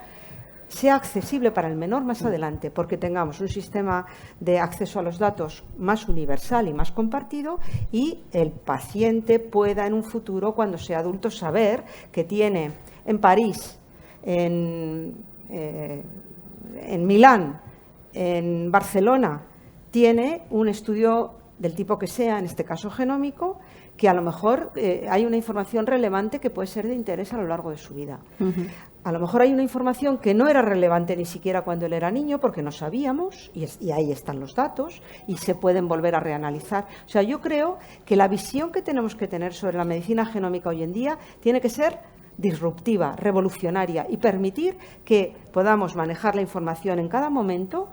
sea accesible para el menor más adelante, porque tengamos un sistema de acceso a los datos más universal y más compartido, y el paciente pueda en un futuro, cuando sea adulto, saber que tiene en París, en Milán, en Barcelona, tiene un estudio del tipo que sea, en este caso genómico, que a lo mejor hay una información relevante que puede ser de interés a lo largo de su vida. A lo mejor hay una información que no era relevante ni siquiera cuando él era niño, porque no sabíamos, y ahí están los datos, y se pueden volver a reanalizar. O sea, yo creo que la visión que tenemos que tener sobre la medicina genómica hoy en día tiene que ser disruptiva, revolucionaria, y permitir que podamos manejar la información en cada momento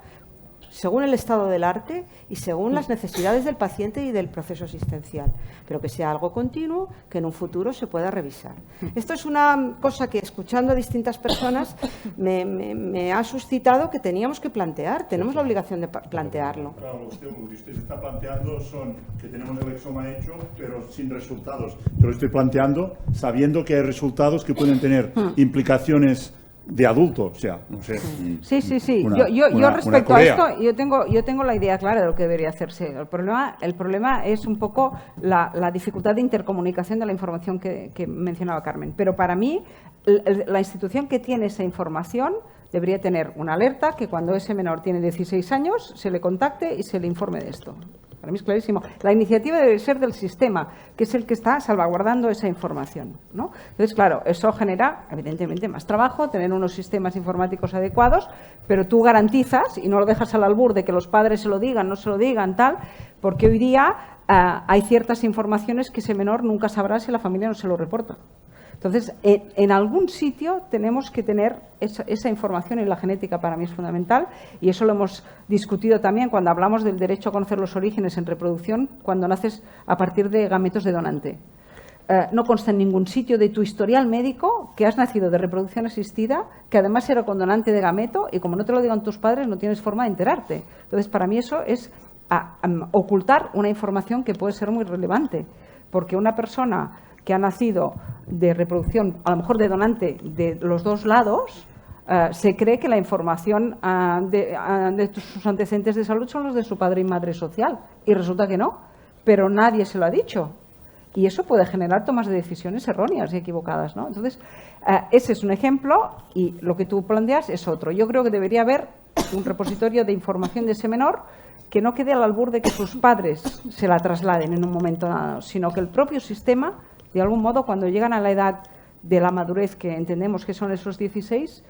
según el estado del arte y según las necesidades del paciente y del proceso asistencial, pero que sea algo continuo, que en un futuro se pueda revisar. Esto es una cosa que, escuchando a distintas personas, me ha suscitado que teníamos que plantear, tenemos la obligación de plantearlo. Claro, lo que usted está planteando son que tenemos el exoma hecho, pero sin resultados. Yo lo estoy planteando sabiendo que hay resultados que pueden tener implicaciones de adulto, o sea, no sé. Sí. Yo respecto a esto, yo tengo la idea clara de lo que debería hacerse. El problema es un poco la dificultad de intercomunicación de la información que mencionaba Carmen. Pero para mí, la institución que tiene esa información debería tener una alerta que cuando ese menor tiene 16 años se le contacte y se le informe de esto. Para mí es clarísimo. La iniciativa debe ser del sistema, que es el que está salvaguardando esa información, ¿no? Entonces, claro, eso genera, evidentemente, más trabajo, tener unos sistemas informáticos adecuados, pero tú garantizas, y no lo dejas al albur de que los padres se lo digan, no se lo digan, tal, porque hoy día hay ciertas informaciones que ese menor nunca sabrá si la familia no se lo reporta. Entonces, en algún sitio tenemos que tener esa información, y la genética para mí es fundamental, y eso lo hemos discutido también cuando hablamos del derecho a conocer los orígenes en reproducción cuando naces a partir de gametos de donante. No consta en ningún sitio de tu historial médico que has nacido de reproducción asistida, que además era con donante de gameto, y como no te lo digan tus padres no tienes forma de enterarte. Entonces, para mí eso es ocultar una información que puede ser muy relevante, porque una persona que ha nacido de reproducción, a lo mejor de donante de los dos lados, se cree que la información de sus antecedentes de salud son los de su padre y madre social, y resulta que no, pero nadie se lo ha dicho. Y eso puede generar tomas de decisiones erróneas y equivocadas, ¿no? Entonces, ese es un ejemplo, y lo que tú planteas es otro. Yo creo que debería haber un repositorio de información de ese menor que no quede al albur de que sus padres se la trasladen en un momento dado, sino que el propio sistema, de algún modo, cuando llegan a la edad de la madurez, que entendemos que son esos 16,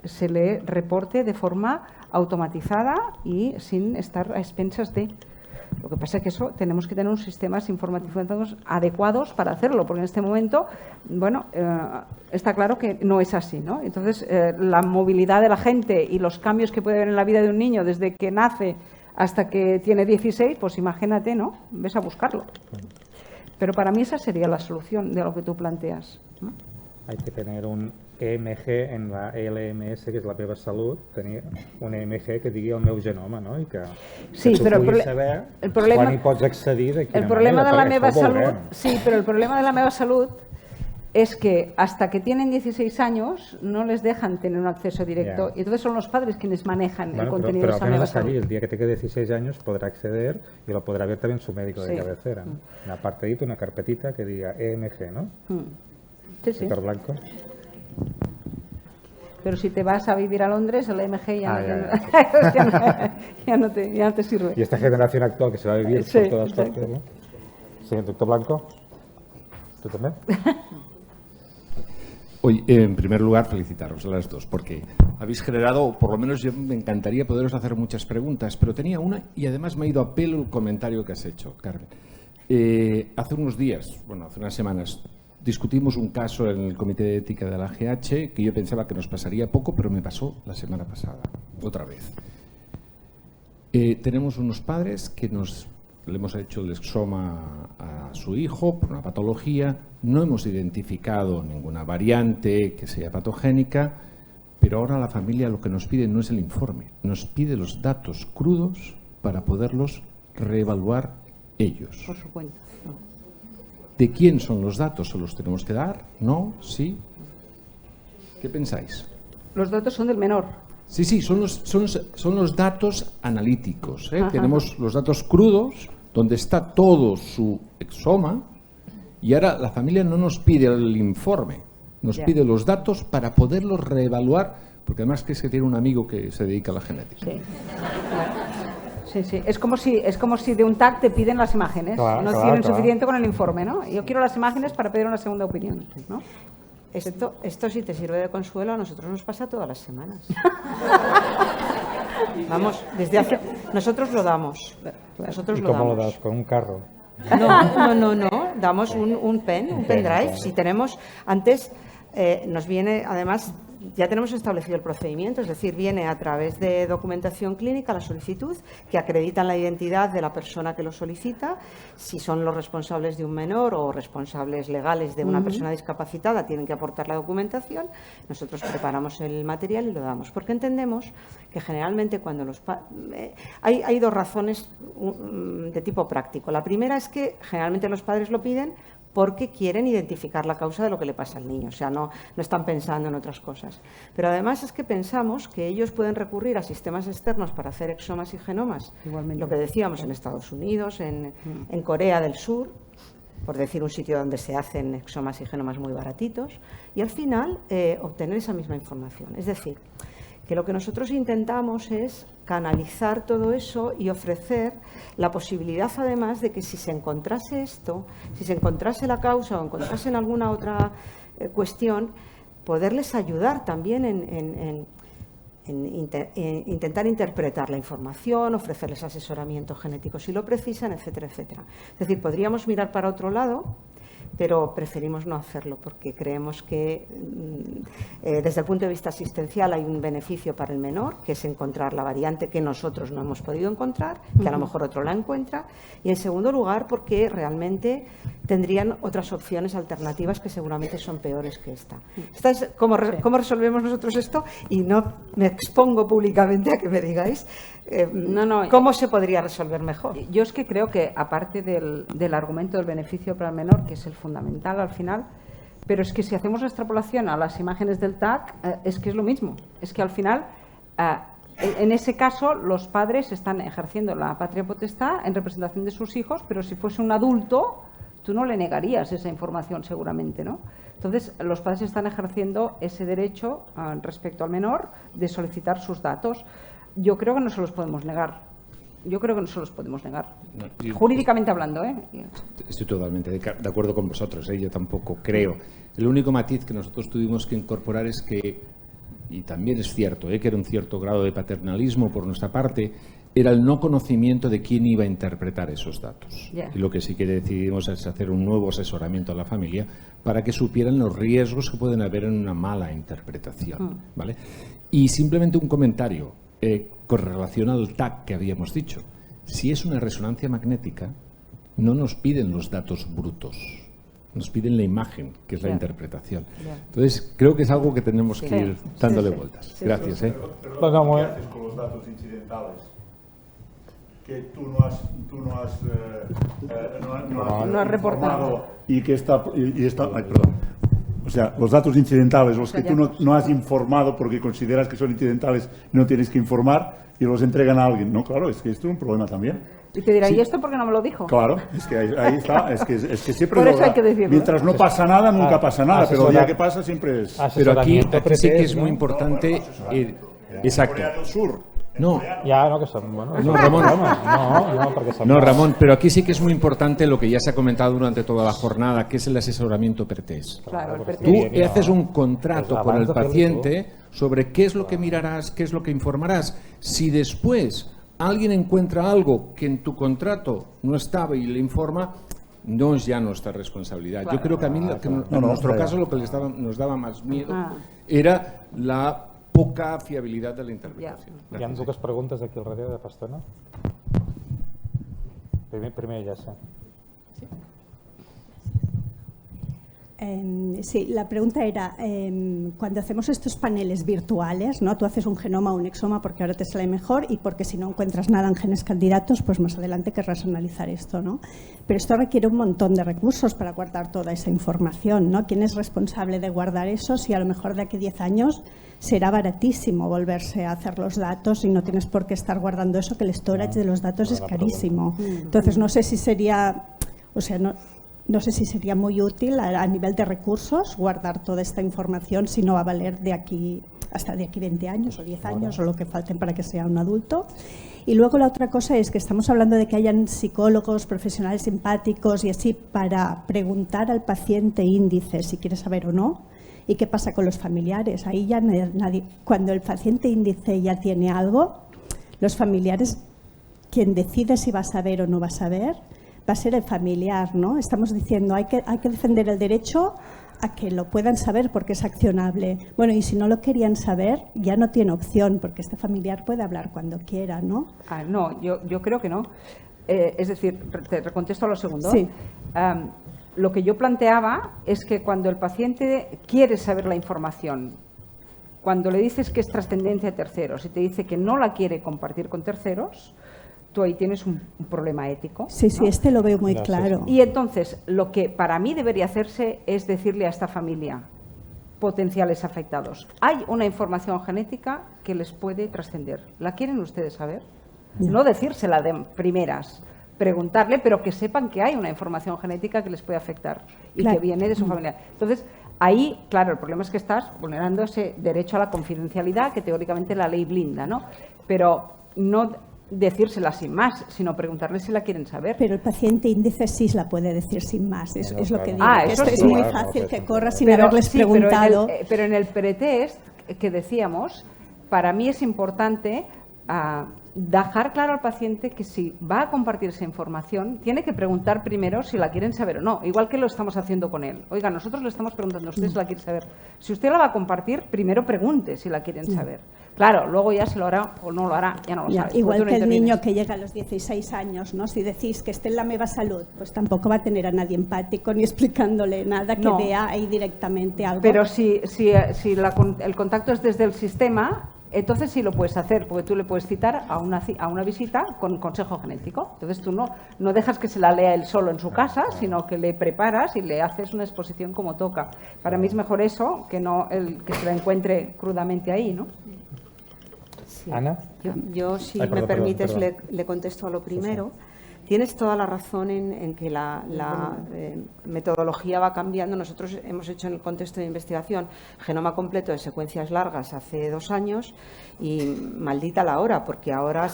se le reporte de forma automatizada y sin estar a expensas de. Lo que pasa es que eso tenemos que tener unos sistemas informativos adecuados para hacerlo, porque en este momento, bueno, está claro que no es así, ¿no? Entonces, la movilidad de la gente y los cambios que puede haber en la vida de un niño desde que nace hasta que tiene 16, pues imagínate, ¿no? Ves a buscarlo. Pero para mí esa sería la solución de lo que tú planteas, ¿no? Hay que tener un EMG en la LMS, que és la meva salut, tenir un EMG que digui el meu genoma, no? I que tu puguis saber quan hi pots accedir, de quina manera. Sí, pero el problema de la meva salut es que hasta que tienen 16 años no les dejan tener un acceso directo, y entonces son los padres quienes manejan el contenido de esa meva salud. El día que tenga 16 años podrá acceder y lo podrá ver también su médico de cabecera, ¿no? Una apartadita, una carpetita que diga EMG, ¿no? Sí, sí. Doctor Blanco. Pero si te vas a vivir a Londres, el EMG ya no te sirve. Y esta generación actual que se va a vivir por todas partes, ¿no? Sí, doctor Blanco. ¿Tú también? Hoy, en primer lugar, felicitaros a las dos, porque habéis generado, por lo menos yo me encantaría poderos hacer muchas preguntas, pero tenía una y además me ha ido a pelo el comentario que has hecho, Carmen. Hace unos días, bueno, hace unas semanas, discutimos un caso en el Comité de Ética de la GH que yo pensaba que nos pasaría poco, pero me pasó la semana pasada, otra vez. Tenemos unos padres que nos le hemos hecho el exoma a su hijo por una patología, no hemos identificado ninguna variante que sea patogénica, pero ahora la familia lo que nos pide no es el informe, nos pide los datos crudos para poderlos reevaluar ellos. Por su cuenta. No. ¿De quién son los datos? ¿Se los tenemos que dar? ¿No? ¿Sí? ¿Qué pensáis? Los datos son del menor. Sí, sí, son los datos analíticos. Tenemos los datos crudos, donde está todo su exoma, y ahora la familia no nos pide el informe, nos pide los datos para poderlos reevaluar, porque además que es que tiene un amigo que se dedica a la genética. Sí. Sí, sí. Es como si de un TAC te piden las imágenes. No tienen suficiente con el informe, ¿no? Yo quiero las imágenes para pedir una segunda opinión, ¿no? Esto si te sirve de consuelo, a nosotros nos pasa todas las semanas. Vamos, nosotros lo damos. Nosotros ¿Y lo cómo damos. lo das? ¿Con un carro? No. Damos un pendrive. Si tenemos, antes nos viene, además, ya tenemos establecido el procedimiento, es decir, viene a través de documentación clínica la solicitud que acreditan la identidad de la persona que lo solicita. Si son los responsables de un menor o responsables legales de una persona discapacitada, tienen que aportar la documentación. Nosotros preparamos el material y lo damos, porque entendemos que generalmente cuando hay dos razones de tipo práctico. La primera es que generalmente los padres lo piden porque quieren identificar la causa de lo que le pasa al niño, o sea, no están pensando en otras cosas. Pero además es que pensamos que ellos pueden recurrir a sistemas externos para hacer exomas y genomas, igualmente, lo que decíamos en Estados Unidos, en Corea del Sur, por decir un sitio donde se hacen exomas y genomas muy baratitos, y al final obtener esa misma información. Es decir, que lo que nosotros intentamos es canalizar todo eso y ofrecer la posibilidad, además, de que si se encontrase esto, si se encontrase la causa o encontrasen alguna otra cuestión, poderles ayudar también en intentar interpretar la información, ofrecerles asesoramiento genético si lo precisan, etcétera, etcétera. Es decir, podríamos mirar para otro lado, pero preferimos no hacerlo porque creemos que desde el punto de vista asistencial hay un beneficio para el menor, que es encontrar la variante que nosotros no hemos podido encontrar, que a lo mejor otro la encuentra, y en segundo lugar porque realmente tendrían otras opciones alternativas que seguramente son peores que esta. Esta es cómo resolvemos nosotros esto, y no me expongo públicamente a que me digáis cómo se podría resolver mejor. Yo es que creo que, aparte del argumento del beneficio para el menor, que es el fundamental al final, pero es que si hacemos la extrapolación a las imágenes del TAC, es que es lo mismo. Es que al final, en ese caso, los padres están ejerciendo la patria potestad en representación de sus hijos, pero si fuese un adulto, tú no le negarías esa información seguramente, ¿no? Entonces, los padres están ejerciendo ese derecho respecto al menor de solicitar sus datos. Yo creo que no se los podemos negar. Jurídicamente hablando, ¿eh? Estoy totalmente de acuerdo con vosotros, yo tampoco creo. El único matiz que nosotros tuvimos que incorporar es que, y también es cierto, que era un cierto grado de paternalismo por nuestra parte, era el no conocimiento de quién iba a interpretar esos datos. Y lo que sí que decidimos es hacer un nuevo asesoramiento a la familia para que supieran los riesgos que pueden haber en una mala interpretación, ¿vale? Y simplemente un comentario con relación al TAC que habíamos dicho. Si es una resonancia magnética, no nos piden los datos brutos, nos piden la imagen, que es la interpretación. Entonces, creo que es algo que tenemos que ir dándole vueltas. Gracias. ¿Qué haces con los datos incidentales? Que tú no has reportado. Y que está... ay, perdón. O sea, los datos incidentales, los que tú no has informado porque consideras que son incidentales, no tienes que informar y los entregan a alguien. No, claro, es que esto es un problema también. Y te dirá, ¿y esto por qué no me lo dijo? Claro, es que ahí está, es que siempre... Por eso hay que decirlo. Mientras no pasa nada, nunca pasa nada, pero el día que pasa siempre es... Pero aquí sí que es muy importante... Exacto. No, ya, no, que son, bueno, no, Ramón. Porque son Ramón, pero aquí sí que es muy importante lo que ya se ha comentado durante toda la jornada, que es el asesoramiento per-test. Claro, el Tú haces un contrato con el paciente sobre qué es lo que mirarás, qué es lo que informarás. Si después alguien encuentra algo que en tu contrato no estaba y le informa, no es ya nuestra responsabilidad. Yo creo que a mí, en nuestro caso, lo que nos daba más miedo era la poca fiabilidad de la interpretación. Hi ha dues preguntes aquí al darrere de fa estona. Primero ya está. Sí, la pregunta era, cuando hacemos estos paneles virtuales, ¿no? Tú haces un genoma o un exoma porque ahora te sale mejor y porque si no encuentras nada en genes candidatos, pues más adelante querrás analizar esto, ¿no? Pero esto requiere un montón de recursos para guardar toda esa información, ¿no? ¿Quién es responsable de guardar eso si a lo mejor de aquí a 10 años será baratísimo volverse a hacer los datos y no tienes por qué estar guardando eso, que el storage de los datos es carísimo? Entonces, no sé si sería, no sé si sería muy útil a nivel de recursos guardar toda esta información, si no va a valer de aquí hasta de aquí 20 años o 10 años o lo que falten para que sea un adulto. Y luego la otra cosa es que estamos hablando de que hayan psicólogos, profesionales empáticos y así para preguntar al paciente índice si quiere saber o no. ¿Y qué pasa con los familiares? Ahí ya nadie, cuando el paciente índice ya tiene algo, los familiares, quien decide si va a saber o no va a saber, va a ser el familiar, ¿no? Estamos diciendo hay que defender el derecho a que lo puedan saber porque es accionable. Bueno, y si no lo querían saber, ya no tiene opción porque este familiar puede hablar cuando quiera, ¿no? No, yo creo que no. Es decir, te contesto a lo segundo. Sí. Lo que yo planteaba es que cuando el paciente quiere saber la información, cuando le dices que es trascendencia de terceros y te dice que no la quiere compartir con terceros, tú ahí tienes un problema ético. Sí, ¿no? Sí, lo veo muy claro. Y entonces, lo que para mí debería hacerse es decirle a esta familia, potenciales afectados, hay una información genética que les puede trascender. ¿La quieren ustedes saber? No decírsela de primeras, preguntarle, pero que sepan que hay una información genética que les puede afectar y que viene de su familia. Entonces, ahí, claro, el problema es que estás vulnerando ese derecho a la confidencialidad que teóricamente la ley blinda, ¿no? Pero no decírsela sin más, sino preguntarle si la quieren saber. Pero el paciente índice sí la puede decir sin más, es lo que digo. Eso es muy fácil que corra sin haberles preguntado. Pero en el pretest que decíamos, para mí es importante dejar claro al paciente que si va a compartir esa información, tiene que preguntar primero si la quieren saber o no, igual que lo estamos haciendo con él. Oiga, nosotros le estamos preguntando a usted si la quiere saber. Si usted la va a compartir, primero pregunte si la quieren saber. Claro, luego ya si lo hará o no lo hará, ya no lo sabes. Igual que el niño que llega a los 16 años, ¿no? Si decís que esté en la Meva Salud, pues tampoco va a tener a nadie empático ni explicándole nada que vea ahí directamente algo. Pero si el contacto es desde el sistema, entonces sí lo puedes hacer, porque tú le puedes citar a una visita con consejo genético. Entonces tú no dejas que se la lea él solo en su casa, sino que le preparas y le haces una exposición como toca. Para mí es mejor eso que no que se la encuentre crudamente ahí, ¿no? Sí. Ana. Yo si me permites, le contesto a lo primero. Tienes toda la razón en que la metodología va cambiando. Nosotros hemos hecho en el contexto de investigación genoma completo de secuencias largas hace 2 años y maldita la hora, porque ahora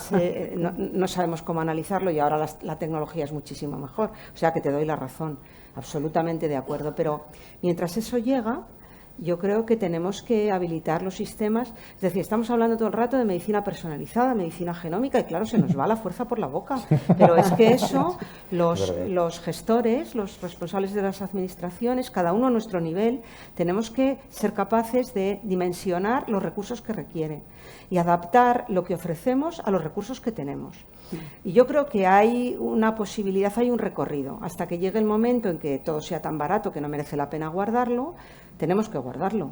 no sabemos cómo analizarlo y ahora la tecnología es muchísimo mejor. O sea que te doy la razón, absolutamente de acuerdo. Pero mientras eso llega, yo creo que tenemos que habilitar los sistemas. Es decir, estamos hablando todo el rato de medicina personalizada, medicina genómica, y claro, se nos va la fuerza por la boca. Pero es que eso, los gestores, los responsables de las administraciones, cada uno a nuestro nivel, tenemos que ser capaces de dimensionar los recursos que requiere y adaptar lo que ofrecemos a los recursos que tenemos. Y yo creo que hay una posibilidad, hay un recorrido. Hasta que llegue el momento en que todo sea tan barato que no merece la pena guardarlo, tenemos que guardarlo.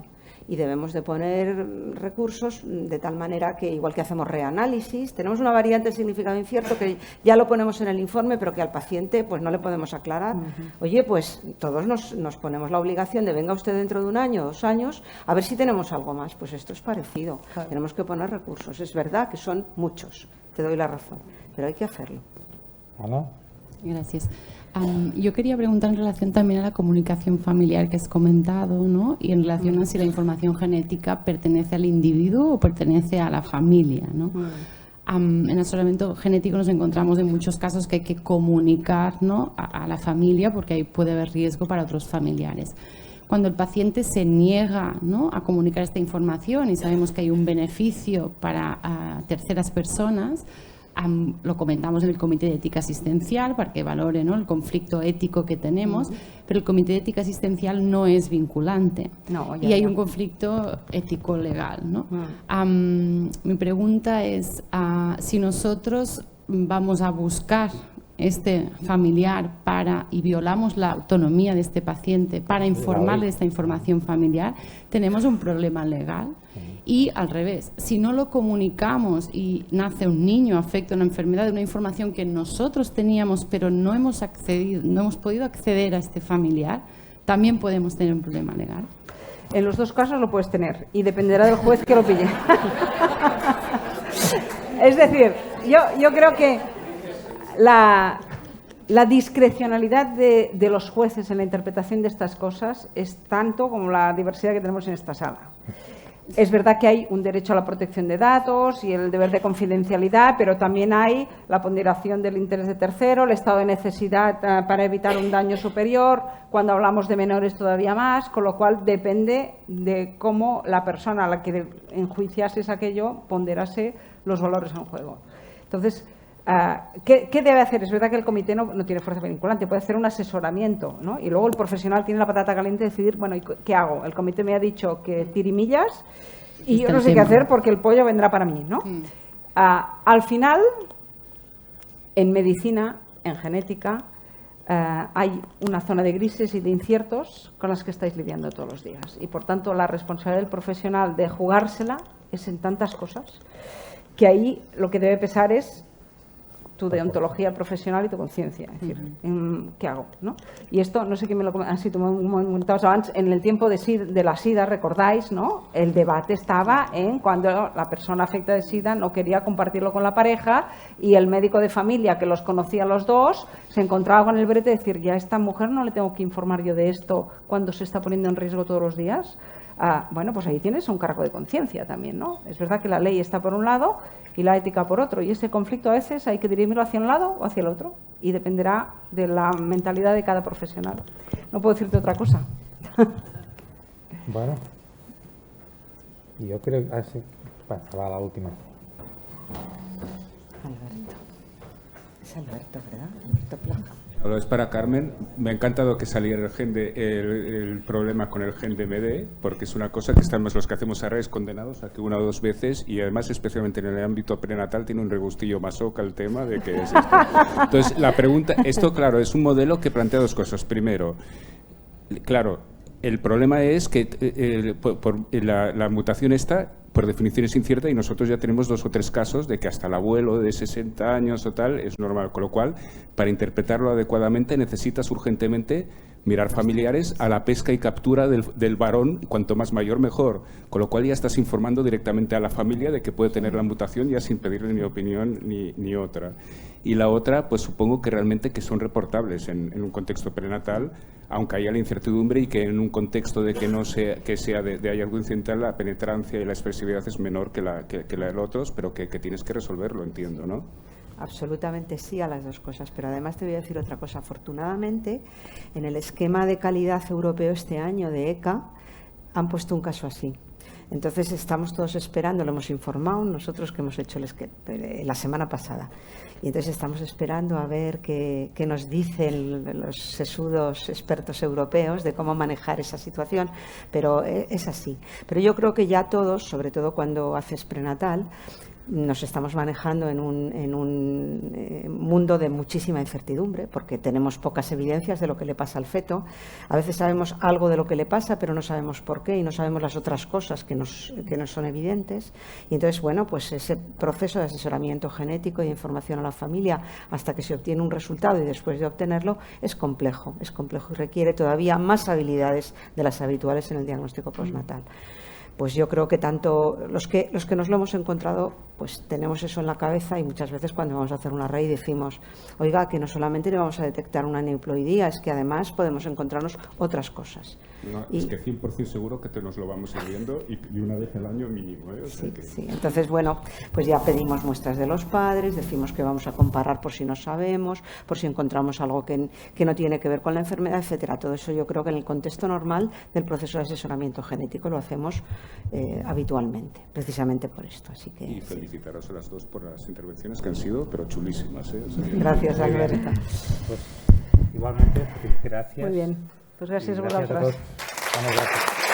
Y debemos de poner recursos de tal manera que, igual que hacemos reanálisis, tenemos una variante de significado incierto que ya lo ponemos en el informe, pero que al paciente pues no le podemos aclarar. Oye, pues todos nos ponemos la obligación de venga usted dentro de 1 año, 2 años, a ver si tenemos algo más. Pues esto es parecido. Claro. Tenemos que poner recursos. Es verdad que son muchos, te doy la razón, pero hay que hacerlo. Ana. Gracias. Yo quería preguntar en relación también a la comunicación familiar que has comentado, ¿no? Y en relación a si la información genética pertenece al individuo o pertenece a la familia, ¿no? En el asesoramiento genético nos encontramos en muchos casos que hay que comunicar, ¿no? a la familia porque ahí puede haber riesgo para otros familiares. Cuando el paciente se niega, ¿no? a comunicar esta información y sabemos que hay un beneficio para terceras personas, lo comentamos en el Comité de Ética Asistencial para que valore, ¿no? el conflicto ético que tenemos, pero el Comité de Ética Asistencial no es vinculante y hay un conflicto ético-legal, ¿no? Mi pregunta es si nosotros vamos a buscar este familiar y violamos la autonomía de este paciente para informarle de esta información familiar, tenemos un problema legal. Y al revés, si no lo comunicamos y nace un niño afecto a una enfermedad de una información que nosotros teníamos pero no hemos podido acceder a este familiar, también podemos tener un problema legal. En los dos casos lo puedes tener y dependerá del juez que lo pille. Es decir, yo creo que la discrecionalidad de los jueces en la interpretación de estas cosas es tanto como la diversidad que tenemos en esta sala. Es verdad que hay un derecho a la protección de datos y el deber de confidencialidad, pero también hay la ponderación del interés de tercero, el estado de necesidad para evitar un daño superior, cuando hablamos de menores todavía más, con lo cual depende de cómo la persona a la que enjuiciases aquello ponderase los valores en juego. Entonces, ¿qué debe hacer? Es verdad que el comité no tiene fuerza vinculante, puede hacer un asesoramiento, ¿no? Y luego el profesional tiene la patata caliente de decidir, bueno, ¿qué hago? El comité me ha dicho que tirimillas y yo no sé qué hacer porque el pollo vendrá para mí, ¿no? Al final, en medicina, en genética, hay una zona de grises y de inciertos con las que estáis lidiando todos los días. Y por tanto, la responsabilidad del profesional de jugársela es en tantas cosas que ahí lo que debe pesar es tu deontología profesional y tu conciencia, es decir, ¿qué hago? ¿No? Y esto, no sé quién me lo comentaba, si tú me comentabas antes, en el tiempo de la SIDA, recordáis, ¿no? El debate estaba en cuando la persona afectada de SIDA no quería compartirlo con la pareja y el médico de familia, que los conocía a los dos, se encontraba con el brete de decir, ya a esta mujer no le tengo que informar yo de esto cuando se está poniendo en riesgo todos los días. Bueno, pues ahí tienes un cargo de conciencia también, ¿no? Es verdad que la ley está por un lado y la ética por otro, y ese conflicto a veces hay que dirimirlo hacia un lado o hacia el otro, y dependerá de la mentalidad de cada profesional. No puedo decirte otra cosa. Bueno, yo creo que así va la última. Alberto. Es Alberto, ¿verdad? Alberto Plaja. Es para Carmen. Me ha encantado que saliera el problema con el gen de MD, porque es una cosa que estamos los que hacemos arraes condenados a que una o dos veces, y además especialmente en el ámbito prenatal tiene un regustillo masoca el tema de que es esto. Entonces, la pregunta, esto claro, es un modelo que plantea dos cosas. Primero, claro, el problema es que la mutación está, por definición, es incierta, y nosotros ya tenemos 2 o 3 casos de que hasta el abuelo de 60 años o tal es normal, con lo cual, para interpretarlo adecuadamente necesitas urgentemente mirar familiares a la pesca y captura del varón, cuanto más mayor mejor, con lo cual ya estás informando directamente a la familia de que puede tener la mutación ya sin pedirle ni opinión ni otra. Y la otra, pues supongo que realmente que son reportables en un contexto prenatal, aunque haya la incertidumbre, y que en un contexto de que no sea, que sea de hallazgo incidental, la penetrancia y la expresividad es menor que la de otros, pero que tienes que resolverlo, entiendo, ¿no? Absolutamente sí a las dos cosas, pero además te voy a decir otra cosa. Afortunadamente, en el esquema de calidad europeo este año de ECA han puesto un caso así. Entonces estamos todos esperando, lo hemos informado nosotros que hemos hecho la semana pasada, y entonces estamos esperando a ver qué nos dicen los sesudos expertos europeos de cómo manejar esa situación, pero es así. Pero yo creo que ya todos, sobre todo cuando haces prenatal, nos estamos manejando en un mundo de muchísima incertidumbre, porque tenemos pocas evidencias de lo que le pasa al feto. A veces sabemos algo de lo que le pasa, pero no sabemos por qué, y no sabemos las otras cosas que no son evidentes. Y entonces, bueno, pues ese proceso de asesoramiento genético y de información a la familia hasta que se obtiene un resultado y después de obtenerlo es complejo y requiere todavía más habilidades de las habituales en el diagnóstico postnatal. Pues yo creo que tanto los que nos lo hemos encontrado, pues tenemos eso en la cabeza, y muchas veces cuando vamos a hacer una RAI decimos, oiga, que no solamente le vamos a detectar una aneuploidía, es que además podemos encontrarnos otras cosas. No, es que 100% seguro que nos lo vamos a ir viendo, y una vez al año mínimo, ¿eh? O sea que... Sí. Entonces, bueno, pues ya pedimos muestras de los padres, decimos que vamos a comparar por si no sabemos, por si encontramos algo que no tiene que ver con la enfermedad, etcétera. Todo eso yo creo que en el contexto normal del proceso de asesoramiento genético lo hacemos habitualmente, precisamente por esto. Así que, y felicitaros a las dos por las intervenciones que han sido, pero chulísimas, ¿eh? O sea, gracias, Alberto. Pues, igualmente, gracias. Muy bien, pues gracias a vosotros. Gracias.